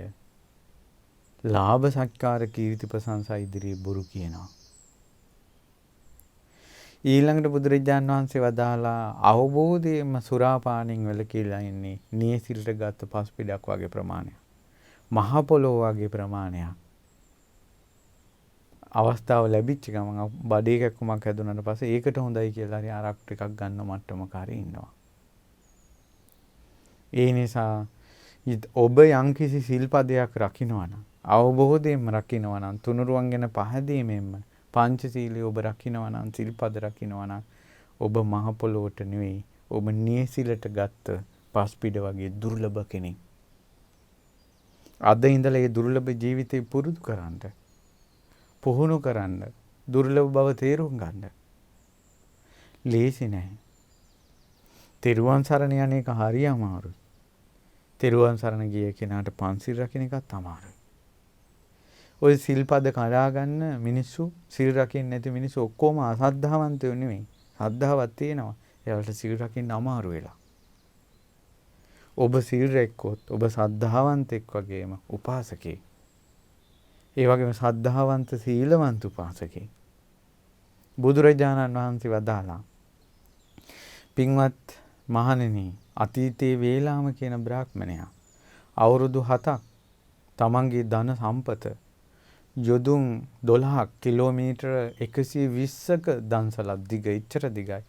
ලාභ සත්කාර කීර්ති ප්‍රශංසා ඉදිරියේ බොරු කියනවා. ඊළඟට බුදුරජාණන් වහන්සේ වදාලා අවබෝධයෙන්ම සුරාපානින් වැළකීලා ඉන්නේ නියසිලට ගත්ත පස්පිඩක් වගේ ප්‍රමාණයක්. මහ පොළොව වගේ ප්‍රමාණයක්. අවස්ථාව ලැබිච්ච ගමන් බඩේ කැක්කුමක් හැදුනට පස්සේ ඒකට හොඳයි කියලා හරි ආරක්ෂ ටිකක් ගන්න මට්ටමක හරි ඉන්නවා. ඒ නිසා ඔබ යම්කිසි සිල්පදයක් රකින්නවා නම් අවබෝධයෙන්ම රකින්නවා නම් තුනුරුවන් ගැන පහදීමෙන්ම පංචශීලයේ ඔබ රකින්නවා නම් සිල්පද රකින්නවා නම් ඔබ මහ පොළොවට නෙවෙයි ඔබ නියසිලට ගත්ත පස්පිඩ වගේ දුර්ලභ කෙනෙක්. අද ඉඳලා මේ දුර්ලභ ජීවිතේ පුරුදු කරන්න. පුහුණු කරන්න. දුර්ලභ බව තේරුම් ගන්න. ලේසි නෑ. තෙරුවන් සරණ යන එක හරි අමාරුයි. තෙරුවන් සරණ ගිය කෙනාට පන්සිල් රකින්න එකත් අමාරුයි. ඔය සිල්පද කඩා ගන්න මිනිස්සු සිල් රකින්න නැති මිනිස්සු ඔක්කොම අසද්ධාවන්තයෝ නෙමෙයි. සද්ධාවක් තියෙනවා. ඒවලට සිල් රකින්න අමාරු වෙලා. ඔබ සිල් රැක්කොත් ඔබ සද්ධාවන්තෙක් වගේම උපාසකෙක්. ඒ වගේම සද්ධාවන්ත සීලවන්ත උපාසකෙක්. බුදුරජාණන් වහන්සේ වදාලා පින්වත් මහණෙනි අතීතයේ වේලාම කියන බ්‍රාහ්මණයා අවුරුදු 7ක් තමන්ගේ ධන සම්පත යොදුන් 12ක් කිලෝමීටර 120ක දන්සලක් දිග ඉච්චර දිගයි.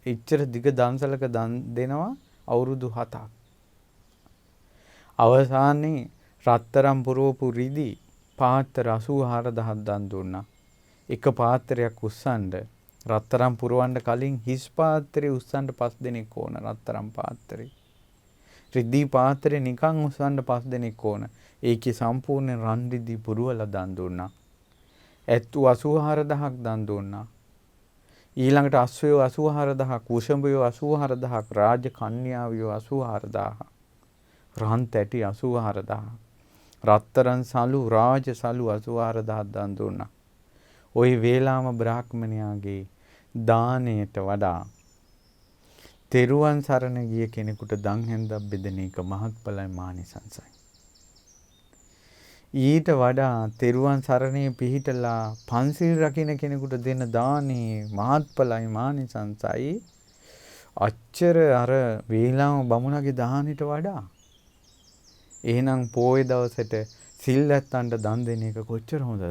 ඉච්චර දිග දන්සලක දන් දෙනවා අවුරුදු 7ක්. අවසානයේ රත්තරන් පුරවපු රිදී පාත්‍ර 84000ක් දන් දුන්නා. එක පාත්‍රයක් උස්සන්න රත්තරන් පුරවන්න කලින් හිස් පාත්‍රේ උස්සන්න 5 දෙනෙක් ඕන රත්තරන් පාත්‍රේ. රිදී පාත්‍රේ නිකන් උස්සන්න 5 දෙනෙක් ඕන. ඒකේ සම්පූර්ණ රන් රිදී පුරවලා දන් දුන්නා. ඇත්තු 84000ක් දන් දුන්නා. ඊළඟට අශ්වයෝ 84000ක්, වෘෂභයෝ 84000ක්, රාජ කන්‍යාවියෝ 84000ක්. රන් තැටි 84000ක්. රත්තරන් සලු රාජ සලු 84000ක් දන් දුන්නා. ওই වේලාම බ්‍රාහ්මණයාගේ දාණයට වඩා තෙරුවන් සරණ ගිය කෙනෙකුට දන් හැන්දක් බෙදෙන එක මහත්ඵලයි මානිසංසයි. ඊට වඩා තෙරුවන් සරණේ පිහිටලා පන්සිල් රකින්න කෙනෙකුට දෙන දානේ මහත්ඵලයි මානිසංසයි. අච්චර අර වේලාම බමුණගේ දානෙට වඩා. එහෙනම් පොයේ දවසට සිල් නැත්තන්ට දන් දෙන එක කොච්චර හොඳද?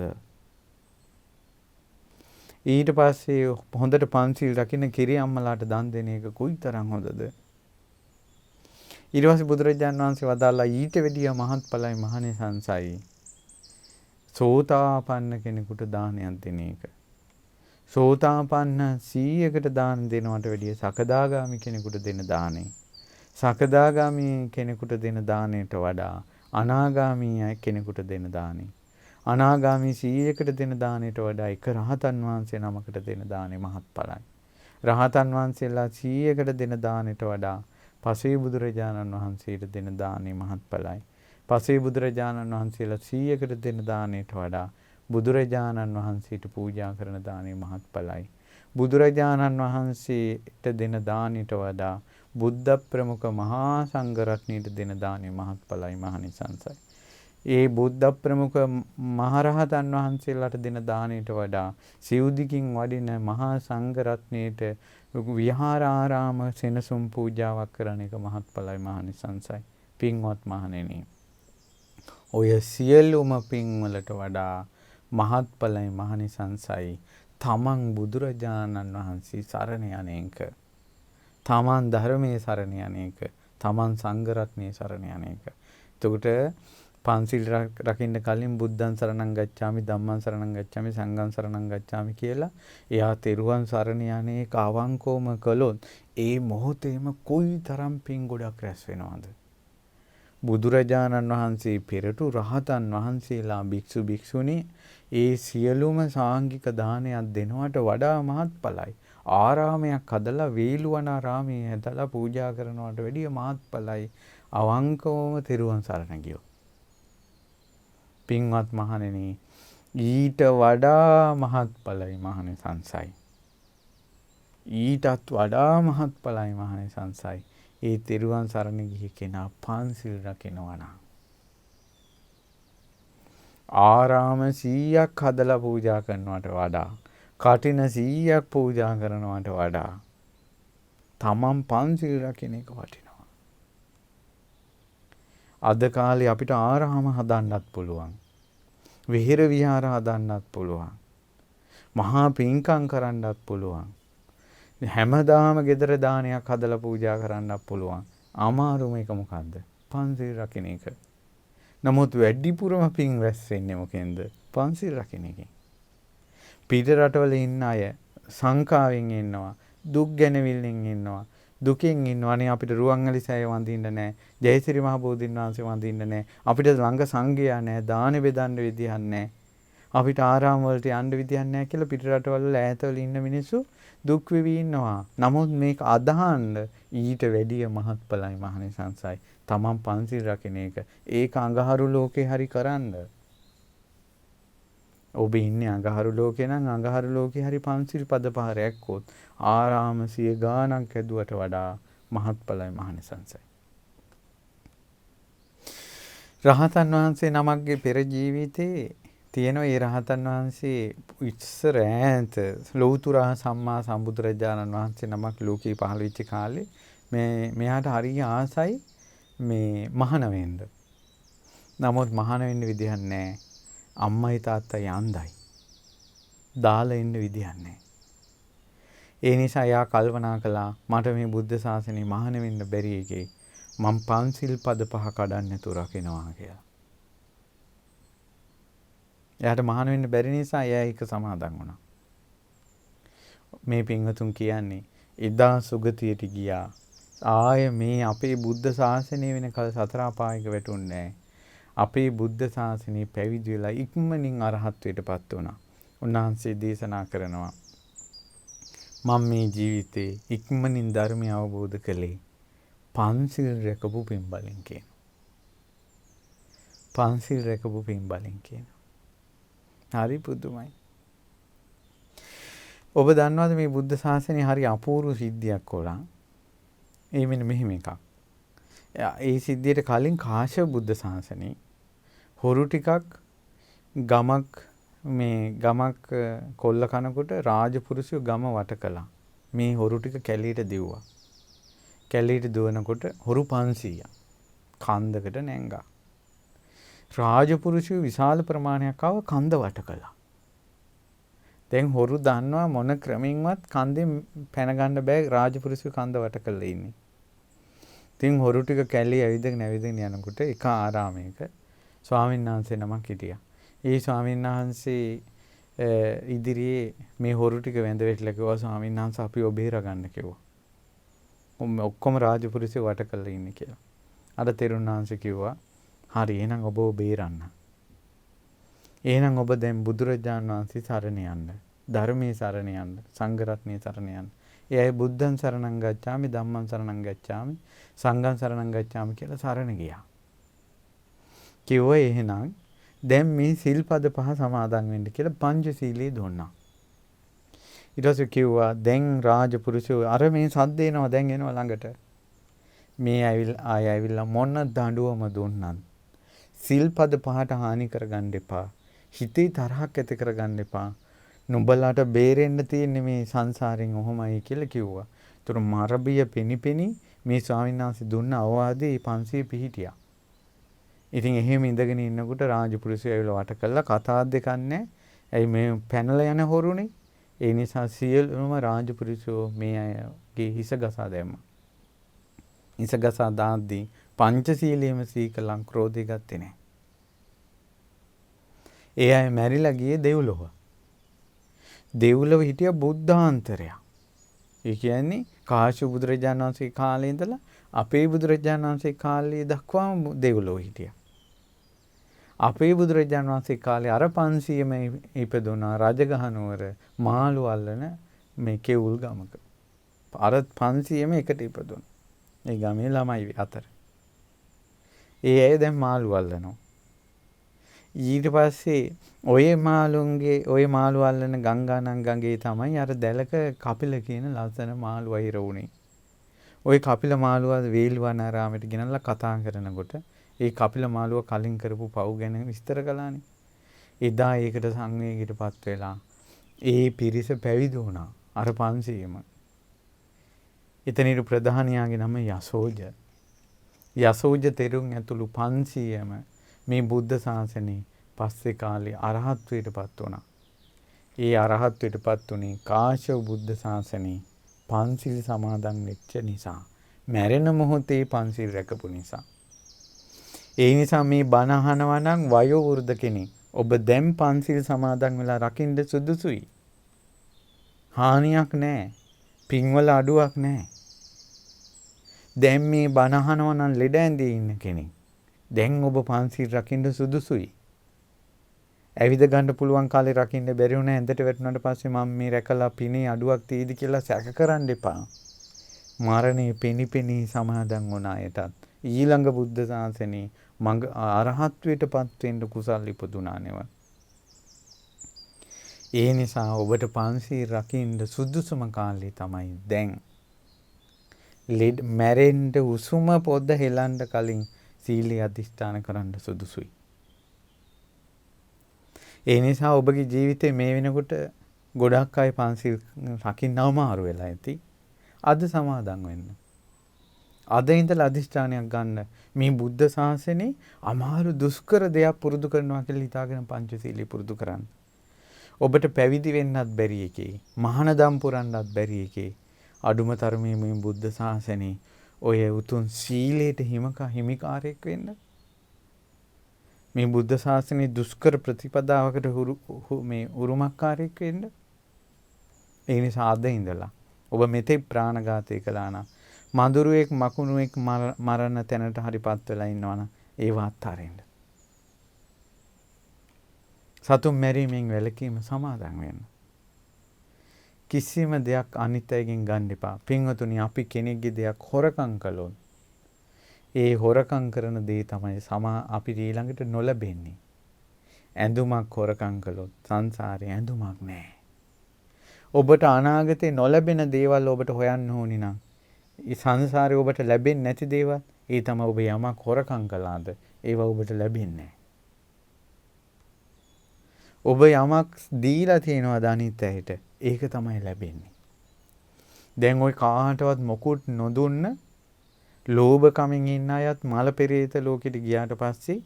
ඊට පස්සේ හොඳට පන්සිල් රකින්න කිරි අම්මලාට දන් දෙන එක කොයිතරම් හොඳද? ඊට පස්සේ බුදුරජාණන් වහන්සේ වදාලා ඊට වැඩිය මහත්ඵලයි මහණෙනිසංසයි සෝතාපන්න කෙනෙකුට දානයක් දෙන එක. සෝතාපන්න 100කට දාන දෙනවට වැඩිය සකදාගාමි කෙනෙකුට දෙන දානේ. සකදාගාමි කෙනෙකුට දෙන දාණයට වඩා අනාගාමි කෙනෙකුට දෙන දානේ. අනාගාමි 100කට දෙන දාණයට වඩා එක රහතන් වහන්සේ නමකට දෙන දානේ මහත්ඵලයි. රහතන් වහන්සේලා 100කට දෙන දාණයට වඩා පසේ බුදුරජාණන් වහන්සේට දෙන දානේ මහත්ඵලයි. පසේ බුදුරජාණන් වහන්සේලා 100කට දෙන දාණයට වඩා බුදුරජාණන් වහන්සේට පූජා කරන දානේ මහත්ඵලයි. බුදුරජාණන් වහන්සේට දෙන දාණයට වඩා බුද්ධ ප්‍රමුඛ මහා සංඝ රත්නයට දෙන දානේ මහත්ඵලයි මහණිසංසයි. ඒ බුද්ධ ප්‍රමුඛ මහරහතන් වහන්සේලාට දෙන දාණයට වඩා සිව්දිකින් වඩින මහා සංඝ රත්නයට විහාරාරාම සෙනසුන් පූජාවක් කරන එක මහත්ඵලයි මහණිසංසයි. පින්වත් මහණෙනි, ඔය සියලුම පින්වලට වඩා මහත්ඵලයි මහණිසංසයි තමන් බුදුරජාණන් වහන්සේ සරණ යන එක. තමන් ධර්මයේ සරණ යන එක. තමන් සංඝ රත්නයේ සරණ යන එක. එතකොට පන්සිල් රකින්න කලින් බුද්ධං සරණං ගච්ඡාමි, ධම්මං සරණං ගච්ඡාමි, සංඝං සරණං ගච්ඡාමි කියලා එයා තෙරුවන් සරණ යන්නේ අවංකවම කළොත් ඒ මොහොතේම කොයිතරම් පින් ගොඩක් රැස් වෙනවද? බුදුරජාණන් වහන්සේ පෙරටු රහතන් වහන්සේලා භික්ෂු භික්ෂුණී ඒ සියලුම සාංගික දානයක් දෙනවට වඩා මහත්ඵලයි. ආරාමයක් හදලා වේළුවනාරාමයේ හැදලා පූජා කරනවට වැඩිය මහත්ඵලයි අවංකවම තෙරුවන් සරණ ගියෝ. පින්වත් මහණෙනි, ඊට වඩා මහත්ඵලයි මහණෙනි. ඊටත් වඩා මහත්ඵලයි මහණෙනි. ඒ තෙරුවන් සරණ ගිහි කෙනා පන්සිල් රකින්නවා නම් ආරාම 100ක් හදලා පූජා කරනවට වඩා, කටින 100ක් පූජා කරනවට වඩා තමන් පන්සිල් රකින්න එක වටිනවා. අද කාලේ අපිට ආරාම හදන්නත් පුළුවන්. විහෙර විහාර හදන්නත් පුළුවන්. මහා පින්කම් කරන්නත් පුළුවන්. හැමදාම ගෙදර දානයක් හදලා පූජා කරන්නත් පුළුවන්. අමාරුම එක මොකද්ද? පන්සිල් රකින්න එක. නමුත් වැඩිපුරම පින් රැස් වෙන්නේ මොකෙන්ද? පන්සිල් රකින්න එකෙන්. පිට රටවල ඉන්න අය සංකාවෙන් ඉන්නවා, දුක් ගැනවිල්ලෙන් ඉන්නවා, දුකෙන් ඉන්නවනේ. අපිට රුවන්වැලි සෑය වඳින්න නැහැ, ජයසිරි මහ බෝධීන් වහන්සේ වඳින්න නැහැ, අපිට ළඟ සංඝයා නැහැ, දාන බෙදන්න විදියක් නැහැ, අපිට ආරාම වලට යන්න විදියක් නැහැ කියලා පිට රටවල ඈතවල ඉන්න මිනිස්සු දුක් වෙවි ඉන්නවා. නමුත් මේක අදහන්න ඊට වැඩිය මහත්ඵලයි මහණෙනි. තමන් පන්සිල් රකින්න එක. ඒක අඟහරු ලෝකේ හරි කරන්න. ඔබ ඉන්නේ අඟහරු ලෝකේ නම් අඟහරු ලෝකේ හරි පන්සිල් පද පහ රැක්කොත් ආරාම 100 ගාණක් ඇදුවට වඩා මහත්ඵලයි මහණෙනි. රහතන් වහන්සේ නමක්ගේ පෙර ජීවිතේ තියෙනවා. ඒ රහතන් වහන්සේ ඉස්සර ඈත ලෞතර සම්මා සම්බුදුරජාණන් වහන්සේ නමක් ලෝකේ පහළ වෙච්ච කාලේ මෙයාට හරිය ආසයි මේ මහාන වෙන්න. නමුත් මහාන වෙන්න විදිහක් නැහැ. අම්මයි තාත්තයි අන්ධයි. දාලා ඉන්න විදිහක් නැහැ. ඒ නිසා යා කල්පනා කළා මට මේ බුද්ධ ශාසනය මහාන වෙන්න බැරි එකේ මම පන්සිල් පද පහ කඩන්න නැතුව රකින්නවා කියලා. එයාට මහාන වෙන්න බැරි නිසා එයා ඒක සමාදන් වුණා. මේ පින්වතුන් කියන්නේ එදා සුගතියට ගියා. ආය මේ අපේ බුද්ධ ශාසනය වෙනකල් සතර අපායක වැටුන්නේ නැහැ. අපේ බුද්ධ ශාසනය පැවිදි වෙලා ඉක්මනින් අරහත්ත්වයටපත් වුණා. උන්වහන්සේ දේශනා කරනවා මම මේ ජීවිතේ ඉක්මනින් ධර්මය අවබෝධ කළේ පන්සිල් රැකපු පින්බලෙන් කියන. පන්සිල් රැකපු පින්බලෙන් කියන. හරි පුදුමයි. ඔබ දන්නවද මේ බුද්ධ ශාසනය හරි අපූර්ව සිද්ධියක් කොලා? ඒ මෙන්න මෙහෙම එකක්. ඒ සිද්ධියට කලින් කාශ්‍යප බුද්ධ ශාසනේ හොරු ටිකක් ගමක් කොල්ල කනකොට රාජපුරුෂයෝ ගම වට කළා. මේ හොරු ටික කැලීට දිව්වා. කැලීට දුවනකොට හොරු 500ක් කන්දකට නැංගා. රාජපුරුෂයෝ විශාල ප්‍රමාණයක් ආව කන්ද වට කළා. දැන් හොරු දන්නවා මොන ක්‍රමින්වත් කන්දෙන් පැන ගන්න බෑ රාජපුරුෂයෝ කන්ද වට කරලා ඉන්නේ. ඉතින් හොරු ටික කැලේ ඇවිදගෙන යනකොට එක ආරාමයක ස්වාමීන් වහන්සේ නමක් හිටියා. ඒ ස්වාමීන් වහන්සේ ඉදිරියේ මේ හොරු ටික වැඳ වැටිලා කිව්වා ස්වාමීන් වහන්සේ අපි ඔබ බේරගන්න කිව්වා. ඔක්කොම රාජපුරුෂයෝ වට කරලා ඉන්නේ කියලා. අර තෙරුන් වහන්සේ කිව්වා හරි එහෙනම් ඔබ බේරන්න. එහෙනම් ඔබ දැන් බුදුරජාණන් වහන්සේ සරණ යන්න. ධර්මයේ සරණ යන්න. සංඝ රත්නයේ සරණ යන්න. එයයි බුද්ධං සරණං ගච්ඡාමි ධම්මං සරණං ගච්ඡාමි සංඝං සරණං ගච්ඡාමි කියලා සරණ ගියා. කිව්වා එහෙනම් දැන් මේ සිල්පද පහ සමාදන් වෙන්න කියලා පංචශීලයේ දුන්නා. ඊට පස්සේ කිව්වා දැන් රාජපුරුෂයෝ අර මේ සද්ද එනවා දැන් එනවා ළඟට. මේ ඇවිල්ලා මොන දඬුවම දුන්නත් සිල්පද පහට හානි කරගන්න එපා. හිතේ තරහක් ඇති කරගන්න එපා. නුඹලාට බේරෙන්න තියෙන්නේ මේ සංසාරයෙන් ඔහොමයි කියලා කිව්වා. ඒතර මරබිය පෙනිපෙනි මේ ස්වාමීන් වහන්සේ දුන්න අවවාදේ 500 පිහිටියා. ඉතින් එහෙම ඉඳගෙන ඉන්නකොට රාජපුරුෂයෝ ඇවිල්ලා වට කළා කතා දෙකක් නැහැ. ඇයි මේ පැනලා යන හොරුනේ? ඒ නිසා සියලුම රාජපුරුෂයෝ මේ අයගේ හිස ගසා දැම්මා. හිස ගසා දාද්දී පංචශීලයේම සීකලං ක්‍රෝධය ගත්තේ නැහැ. ඒ අය මැරිලා ගියේ දෙව්ලොව. දෙව්ලොව හිටිය බුද්ධාන්තරයක්. ඒ කියන්නේ කාශ්‍යප බුදුරජාණන් වහන්සේ කාලේ ඉඳලා අපේ බුදුරජාණන් වහන්සේ කාලේ දක්වාම දෙව්ලොව හිටියා. අපේ බුදුරජාණන් වහන්සේ කාලේ අර 500ම ඉපදුනා රජගහ නුවර මාළු අල්ලන මේ කෙවුල් ගමක. අර 500ම එකට ඉපදුණා. ඒ ගමේ ළමයි අතර. ඒ අය දැන් මාළු අල්ලනවා. ඊට පස්සේ ඔය මාළු අල්ලන ගංගානම් ගඟේ තමයි අර දැලක කපිල කියන ලස්සන මාළු වෛර වුණේ. ওই කපිල මාළුවා වේල්වනාරාමයට ගෙනල්ලා කතා කරනකොට ඒ කපිල මාළුවා කලින් කරපු පව් ගැන විස්තර කළානේ. එදා ඒකට සංවේගයටපත් වෙලා ඒ පිරිස පැවිදි වුණා. අර 500ම. එතනට ප්‍රධානියාගේ නම යසෝජ. යසෝජ තෙරුන් ඇතුළු 500ම මේ බුද්ධ ශාසනයේ පස්සේ කාලේ අරහත්ත්වයටපත් වුණා. ඒ අරහත්ත්වයටපත් උනේ කාශ්‍යප බුද්ධ ශාසනයේ පන්සිල් සමාදන් වෙච්ච නිසා. මැරෙන මොහොතේ පන්සිල් රැකපු නිසා. ඒ නිසා මේ බණ අහනවා නම් වයෝ වෘද්ධ කෙනෙක් ඔබ දැන් පන්සිල් සමාදන් වෙලා රකින්න සුදුසුයි. හානියක් නැහැ. පින්වල අඩුවක් නැහැ. දැන් මේ බණ අහනවා නම් ලෙඩ ඇඳේ ඉන්න කෙනෙක්. දැන් ඔබ පන්සිල් රකින්න සුදුසුයි. ඇවිද ගන්න පුළුවන් කාලේ රකින්න බැරි වුණා ඇඳට වැටුණාට පස්සේ මම මේ රැකලා පිනේ අඩුවක් තියෙද කියලා සැක කරන්න එපා. මරණය පෙනිපෙනී සමාදන් වුණ අයටත් ඊළඟ බුද්ධ ශාසනයේ මඟ අරහත්ත්වයටපත් වෙන්න කුසල් ඉපදුනා නෙව. ඒ නිසා ඔබට පන්සිල් රකින්න සුදුසුම කාලේ තමයි දැන්. මැරෙන්න උසුම පොද හෙලන්න කලින් සීලය අධිෂ්ඨාන කරන්න සුදුසුයි. ඒ නිසා ඔබගේ ජීවිතේ මේ වෙනකොට ගොඩක් අය පන්සිල් රකින්නම අමාරු වෙලා ඇති. අද සමාදන් වෙන්න. අද ඉඳලා අධිෂ්ඨානයක් ගන්න. මේ බුද්ධ ශාසනේ අමාරු දුෂ්කර දෙයක් පුරුදු කරනවා කියලා හිතාගෙන පංචශීලී පුරුදු කරන්න. ඔබට පැවිදි වෙන්නත් බැරි එකේ, මහානදම් පුරන්නත් බැරි එකේ අඩුම තරමේ මේ බුද්ධ ශාසනේ ඔය උතුම් සීලයට හිමිකාරයෙක් වෙන්න. මේ බුද්ධ ශාසනයේ දුෂ්කර ප්‍රතිපදාවකට මේ උරුමකාරයෙක් වෙන්න. ඒ නිසා අද ඉඳලා ඔබ මෙතෙක් ප්‍රාණඝාතය කළා නම් මඳුරුවෙක් මකුණුවෙක් මරණ තැනට හරිපත් වෙලා ඉන්නවනම් ඒව අත්හරින්න. සතුන් මැරීමෙන් වැළකීම සමාදන් වෙන්න. කිසිම දෙයක් අනිත් අයගෙන් ගන්න එපා. පින්වතුනි අපි කෙනෙක්ගේ දෙයක් හොරකම් කළොත් ඒ හොරකම් කරන දේ තමයි අපිට ඊළඟට නොලැබෙන්නේ. ඇඳුමක් හොරකම් කළොත් සංසාරේ ඇඳුමක් නැහැ. ඔබට අනාගතේ නොලැබෙන දේවල් ඔබට හොයන්න ඕනි නම් ඒ සංසාරේ ඔබට ලැබෙන්නේ නැති දේවල් ඒ තමයි ඔබ යමක් හොරකම් කළාද ඒවා ඔබට ලැබෙන්නේ නැහැ. ඔබ යමක් දීලා තියෙනවද අනිත් ඇයට ඒක තමයි ලැබෙන්නේ. දැන් ওই කාටවත් මොකුත් නොදුන්න ලෝභ කමින් ඉන්න අයත් මල පෙරේත ලෝකෙට ගියාට පස්සේ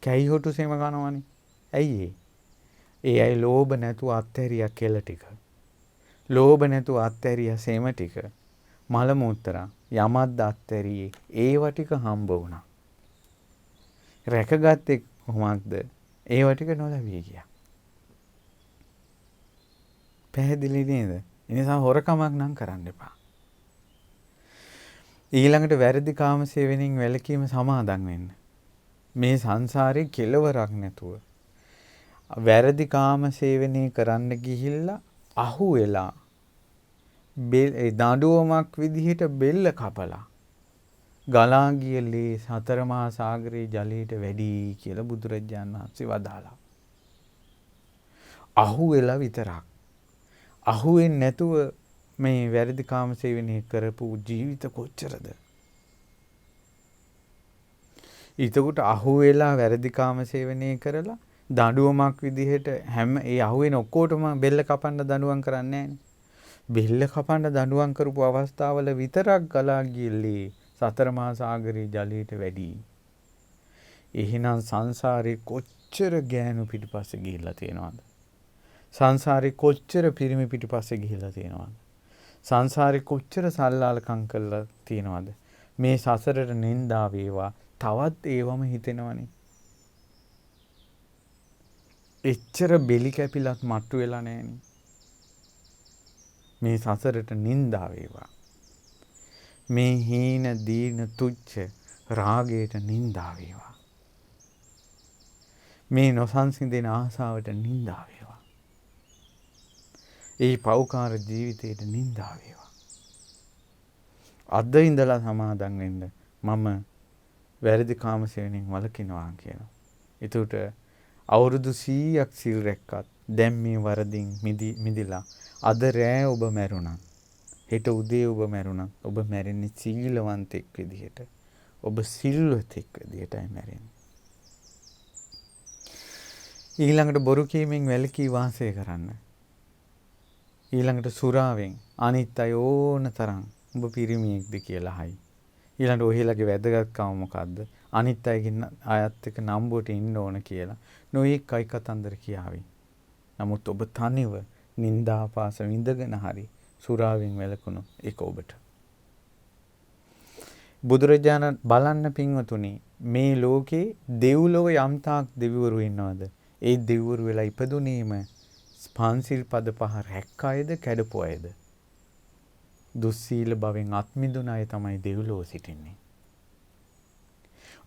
කැයි හොටු සෙම කනවනේ. ඇයි ඒ අය ලෝභ නැතුව අත්හැරියා කෙල ටික. ලෝභ නැතුව අත්හැරියා සෙම ටික. මල මුත්‍රා යමද්ද අත්හැරියේ ඒව ටික හම්බ වුණා. රැකගත්තේ කොහොමද? ඒව ටික නොලැබී ගියා. පැහැදිලි නේද? ඒ නිසා හොරකමක් නම් කරන්න එපා. ඊළඟට වැරදි කාම සේවනයෙන් වැළකීම සමාදන් වෙන්න. මේ සංසාරේ කෙලවරක් නැතුව වැරදි කාම සේවනය කරන්න ගිහිල්ලා අහු වෙලා දඬුවමක් විදිහට බෙල්ල කපලා ගලා ගිය ලේ සතර මහා සාගරයේ ජලයට වැඩි කියලා බුදුරජාණන් වහන්සේ වදාළා. අහු වෙලා විතරක්. අහු වෙන්නේ නැතුව මේ වැරදි කාම සේවනය කරපු ජීවිත කොච්චරද? ඊටකොට අහු වෙලා වැරදි කාම සේවනය කරලා දඬුවමක් විදිහට ඒ අහු වෙන ඔක්කොටම බෙල්ල කපන්න දඬුවම් කරන්නේ නැහැනේ. බෙල්ල කපන්න දඬුවම් කරපු අවස්ථාවල විතරක් ගලා ගියලේ සතර මහා සාගරයේ ජලයට වැඩි. එහෙනම් සංසාරේ කොච්චර ගෑනු පිටිපස්සේ ගිහිල්ලා තියෙනවද? සංසාරේ කොච්චර පිරිමි පිටිපස්සේ ගිහිල්ලා තියෙනවද? සංසාරේ කොච්චර සල්ලාලකම් කරලා තියෙනවද? මේ සසරට නින්දා වේවා තවත් ඒවම හිතෙනවනේ. එච්චර බෙලි කැපිලත් මට්ටු වෙලා නැහෙනේ. මේ සසරට නින්දා වේවා. මේ හීන දීන තුච්ච රාගයට නින්දා වේවා. මේ නොසන්සිඳෙන ආසාවට නින්දා වේවා. ඒ පෞකාර ජීවිතයට නිඳා වේවා. අද ඉඳලා සමාදන් වෙන්න මම වැරදි කාමසේවණෙන් වළකිනවා කියලා. ඒකට අවුරුදු 100ක් සිල් රැක්කත් දැන් මේ වරදින් මිදිලා අද රෑ ඔබ මැරුණා. හෙට උදේ ඔබ මැරුණා. ඔබ මැරෙන්නේ සීලවන්තෙක් විදිහට. ඔබ සිල්වතෙක් විදිහටයි මැරෙන්නේ. ඊළඟට බොරු කීමෙන් වැළකී වාසය කරන්න. ඊළඟට සුරාවෙන් අනිත් අය ඕන තරම් ඔබ පිරිමියෙක්ද කියලා හයි. ඊළඟට ඔහෙලගේ වැදගත්කම මොකද්ද? අනිත් අයගෙන් අයත් එක්ක නම්බුවට ඉන්න ඕන කියලා. නොඑක් අය කතන්දර කියාවි. නමුත් ඔබ තනිව නිന്ദාපාස විඳගෙන හරි සුරාවෙන් වැළකුණු ඒක ඔබට. බුදුරජාණන් බලන්න පින්වතුනි මේ ලෝකේ දෙව්ලොව යම්තාක් දෙවිවරු ඉන්නවද? ඒ දෙවිවරු වෙලා ඉපදුනේම පංචශීල පද පහ රැක්ක අයද කැඩපු අයද? දුස්සීල භවෙන් අත්මිදුන අය තමයි දෙව්ලොව සිටින්නේ.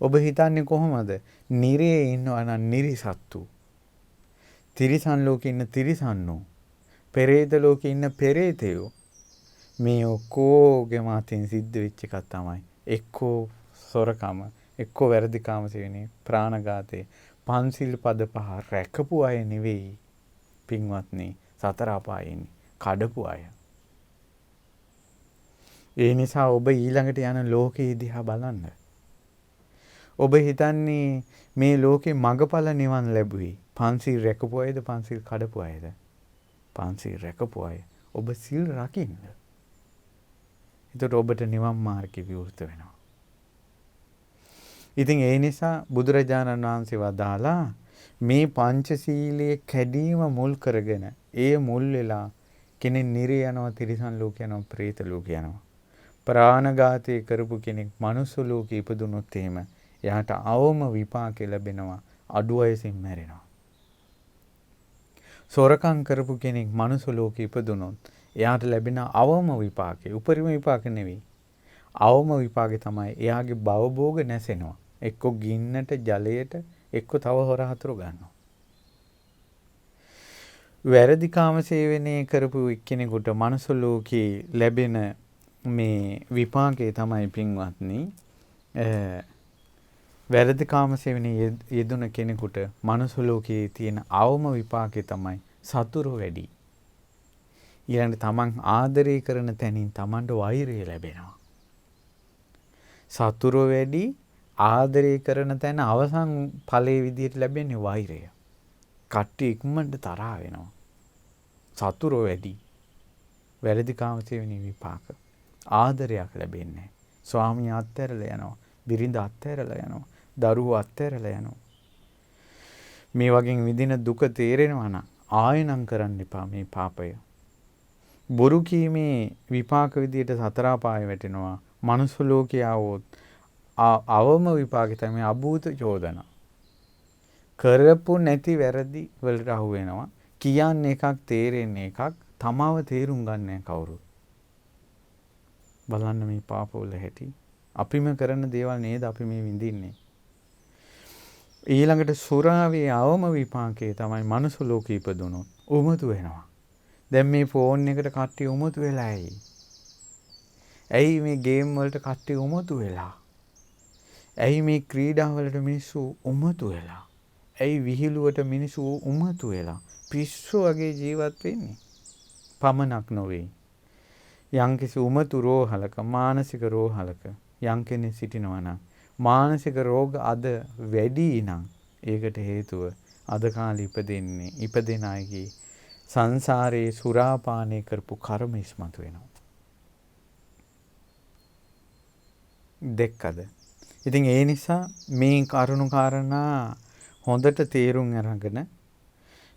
ඔබ හිතන්නේ කොහොමද? නිරේ ඉන්නවා නම් නිරිසත්තු. තිරිසන් ලෝකේ ඉන්න තිරිසන්නෝ. පෙරේත ලෝකේ ඉන්න පෙරේතයෝ. මේ ඔක්කොගේම අතින් සිද්ධ වෙච්ච එකක් තමයි. එක්කෝ සොරකම, එක්කෝ වැරදි කාමසේවණේ, ප්‍රාණඝාතේ, පංචශීල පද පහ රැකපු අය නෙවෙයි. පින්වත්නි, සතර අපායෙන්නේ කඩපු අය. ඒ නිසා ඔබ ඊළඟට යන ලෝකේ දිහා බලන්න. ඔබ හිතන්නේ මේ ලෝකේ මගඵල නිවන් ලැබුවේ පංචශීල රැකපු අයද පංචශීල කඩපු අයද? පංචශීල රැකපු අය. ඔබ සීල් රකින්න. එතකොට ඔබට නිවන් මාර්ගය විවෘත වෙනවා. ඉතින් ඒ නිසා බුදුරජාණන් වහන්සේ වදාලා මේ පංචශීලයේ කැඩීම මුල් කරගෙන ඒ මුල් වෙලා කෙනෙක් නිරේ යනවා, තිරිසන් ලෝක යනවා, പ്രേත ලෝක යනවා. ප්‍රාණඝාතය කරපු කෙනෙක් මනුස්ස ලෝකෙ ඉපදුනොත් එහෙම එයාට අවම විපාක ලැබෙනවා, අඩු වයසින් මැරෙනවා. සොරකම් කරපු කෙනෙක් මනුස්ස ලෝකෙ ඉපදුනොත් එයාට ලැබෙන අවම විපාකේ, උපරිම විපාක නෙවෙයි. අවම විපාකේ තමයි එයාගේ භවභෝග නැසෙනවා. එක්ක ගින්නට, ජලයට, එක්ක තව හොර හතුරු ගන්නවා. වැරදි කාමසේවනයේ කරපු එක්කෙනෙකුට මනුස්ස ලෝකේ ලැබෙන මේ විපාකේ තමයි පින්වත්නි වැරදි කාමසේවනයේ යෙදුන කෙනෙකුට මනුස්ස ලෝකයේ තියෙන අවම විපාකේ තමයි සතුරු වැඩි. ඊළඟට තමන් ආදරය කරන තැනින් තමන්ට වෛරය ලැබෙනවා. සතුරු වැඩි, ආදරය කරන තැන අවසන් ඵලයේ විදියට ලැබෙන්නේ වෛරය. කට්ටිය ඉක්මනට තරහ වෙනවා. සතුරු වැඩි. වැරදි කාමසේවනයේ විපාක. ආදරයක් ලැබෙන්නේ නැහැ. ස්වාමියා අත්හැරලා යනවා. බිරිඳ අත්හැරලා යනවා. දරුවෝ අත්හැරලා යනවා. මේ වගේ විඳින දුක තේරෙනවා නම් ආයෙනම් කරන්න එපා මේ පාපය. බොරු කීමේ විපාක විදියට සතර අපාය වැටෙනවා. මනුස්ස ලෝකේ આવොත් අවම විපාකේ තමයි අභූත චෝදනා. කරපු නැති වැරදි වලට අහු වෙනවා. කියන්නේ එකක් තේරෙන්නේ එකක්, තමව තේරුම් ගන්න කවුරුත්. බලන්න මේ පාපවල හැටි. අපිම කරන දේවල් නේද අපි මේ විඳින්නේ. ඊළඟට සුරාවේ අවම විපාකයේ තමයි මනුස්ස ලෝකෙ ඉපදුනොත් උමතු වෙනවා. දැන් මේ ෆෝන් එකට කට්ටිය උමතු වෙලා ඇයි මේ ගේම් වලට කට්ටිය උමතු වෙලා? ඇයි මේ ක්‍රීඩා වලට මිනිස්සු උමතු වෙලා? ඇයි විහිළුවට මිනිස්සු උමතු වෙලා? පිස්සු වගේ ජීවත් වෙන්නේ. පමණක් නොවේ. යම්කිසි උමතු රෝහලක, මානසික රෝහලක යම් කෙනෙක් සිටිනවා නම් මානසික රෝග අද වැඩි නම් ඒකට හේතුව අද කාලේ ඉපදෙන අයගේ සංසාරේ සුරාපානය කරපු කර්ම ඉස්මතු වෙනවා. දෙක්කද? ඉතින් ඒ නිසා මේ කරුණු කාරණා හොඳට තේරුම් අරගෙන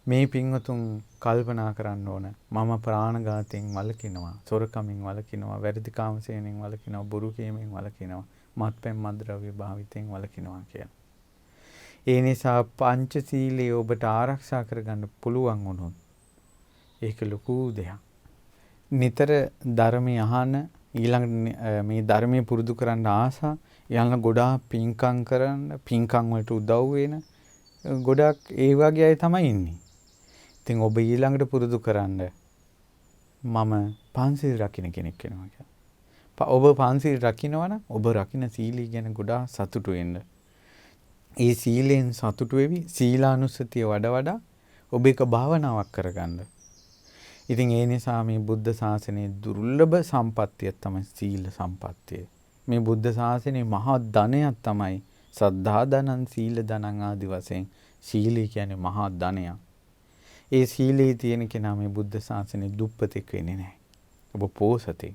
මේ පින්වතුන් කල්පනා කරන්න ඕන. මම ප්‍රාණඝාතයෙන් වළකිනවා, සොරකමින් වළකිනවා, වැරදි කාමසේවණෙන් වළකිනවා, බොරු කීමෙන් වළකිනවා, මත්පැන් මත්ද්‍රව්‍ය භාවිතයෙන් වළකිනවා කියලා. ඒ නිසා පංචශීලයේ ඔබට ආරක්ෂා කරගන්න පුළුවන් වුණොත් ඒක ලොකු දෙයක්. නිතර ධර්මය අහන, ඊළඟ මේ ධර්මයේ පුරුදු කරන්න ආසා, ඊළඟ ගොඩාක් පින්කම් කරන්න, පින්කම් වලට උදව් වෙන ගොඩක් ඒ වගේ අය තමයි ඉන්නේ. ඉතින් ඔබ ඊළඟට පුරුදු කරන්න මම පන්සිල් රකින්න කෙනෙක් වෙනවා කියලා. ඔබ පන්සිල් රකින්නවා නම් ඔබ රකින්න සීලී ගැන ගොඩාක් සතුටු වෙන්න. ඒ සීලෙන් සතුටු වෙවි සීලානුස්සතිය වඩා ඔබ එක භාවනාවක් කරගන්න. ඉතින් ඒ නිසා මේ බුද්ධ ශාසනයේ දුර්ලභ සම්පත්තිය තමයි සීල සම්පත්තිය. මේ බුද්ධ ශාසනයේ මහා ධනයක් තමයි සද්ධා ධනං සීල ධනං ආදි වශයෙන් සීලය කියන්නේ මහා ධනයක්. ඒ සීලේ තියෙන කෙනා මේ බුද්ධ ශාසනයේ දුප්පතෙක් වෙන්නේ නැහැ. ඔබ පෝසතේ.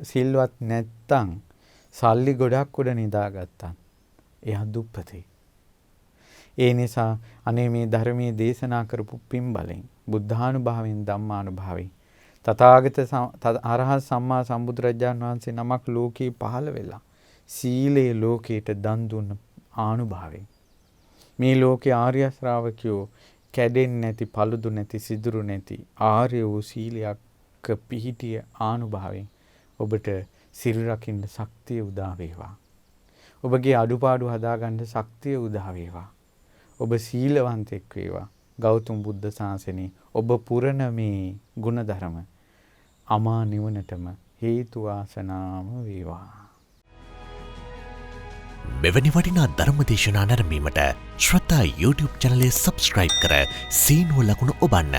සිල්වත් නැත්තම් සල්ලි ගොඩක් උඩ නිදාගත්තා. එයා දුප්පතේ. ඒ නිසා අනේ මේ ධර්මයේ දේශනා කරපු පින් බලෙන් බුද්ධානුභාවයෙන් ධම්මානුභාවයෙන් තථාගත අරහත් සම්මා සම්බුදුරජාණන් වහන්සේ නමක් ලෝකේ පහළ වෙලා සීලේ ලෝකයට දන් දුන්න ආනුභාවයෙන් මේ ලෝකේ ආර්ය ශ්‍රාවකයෝ කැඩෙන්නේ නැති පළුදු නැති සිදුරු නැති ආර්ය වූ සීලයක් පිහිටිය ආනුභාවයෙන් ඔබට සිල් රකින්න ශක්තිය උදා වේවා. ඔබගේ අඩුපාඩු හදාගන්න ශක්තිය උදා වේවා. ඔබ සීලවන්තෙක් වේවා. ගෞතම බුද්ධ ශාසනයේ ඔබ පුරණ මේ ගුණධර්ම අමා නිවනටම හේතු වාසනාම වේවා. මෙවැනි වටිනා ධර්ම දේශනා නැරඹීමට ශ්‍රද්ධා YouTube චැනලය සබ්ස්ක්‍රයිබ් කර සීනුව ලකුණ ඔබන්න.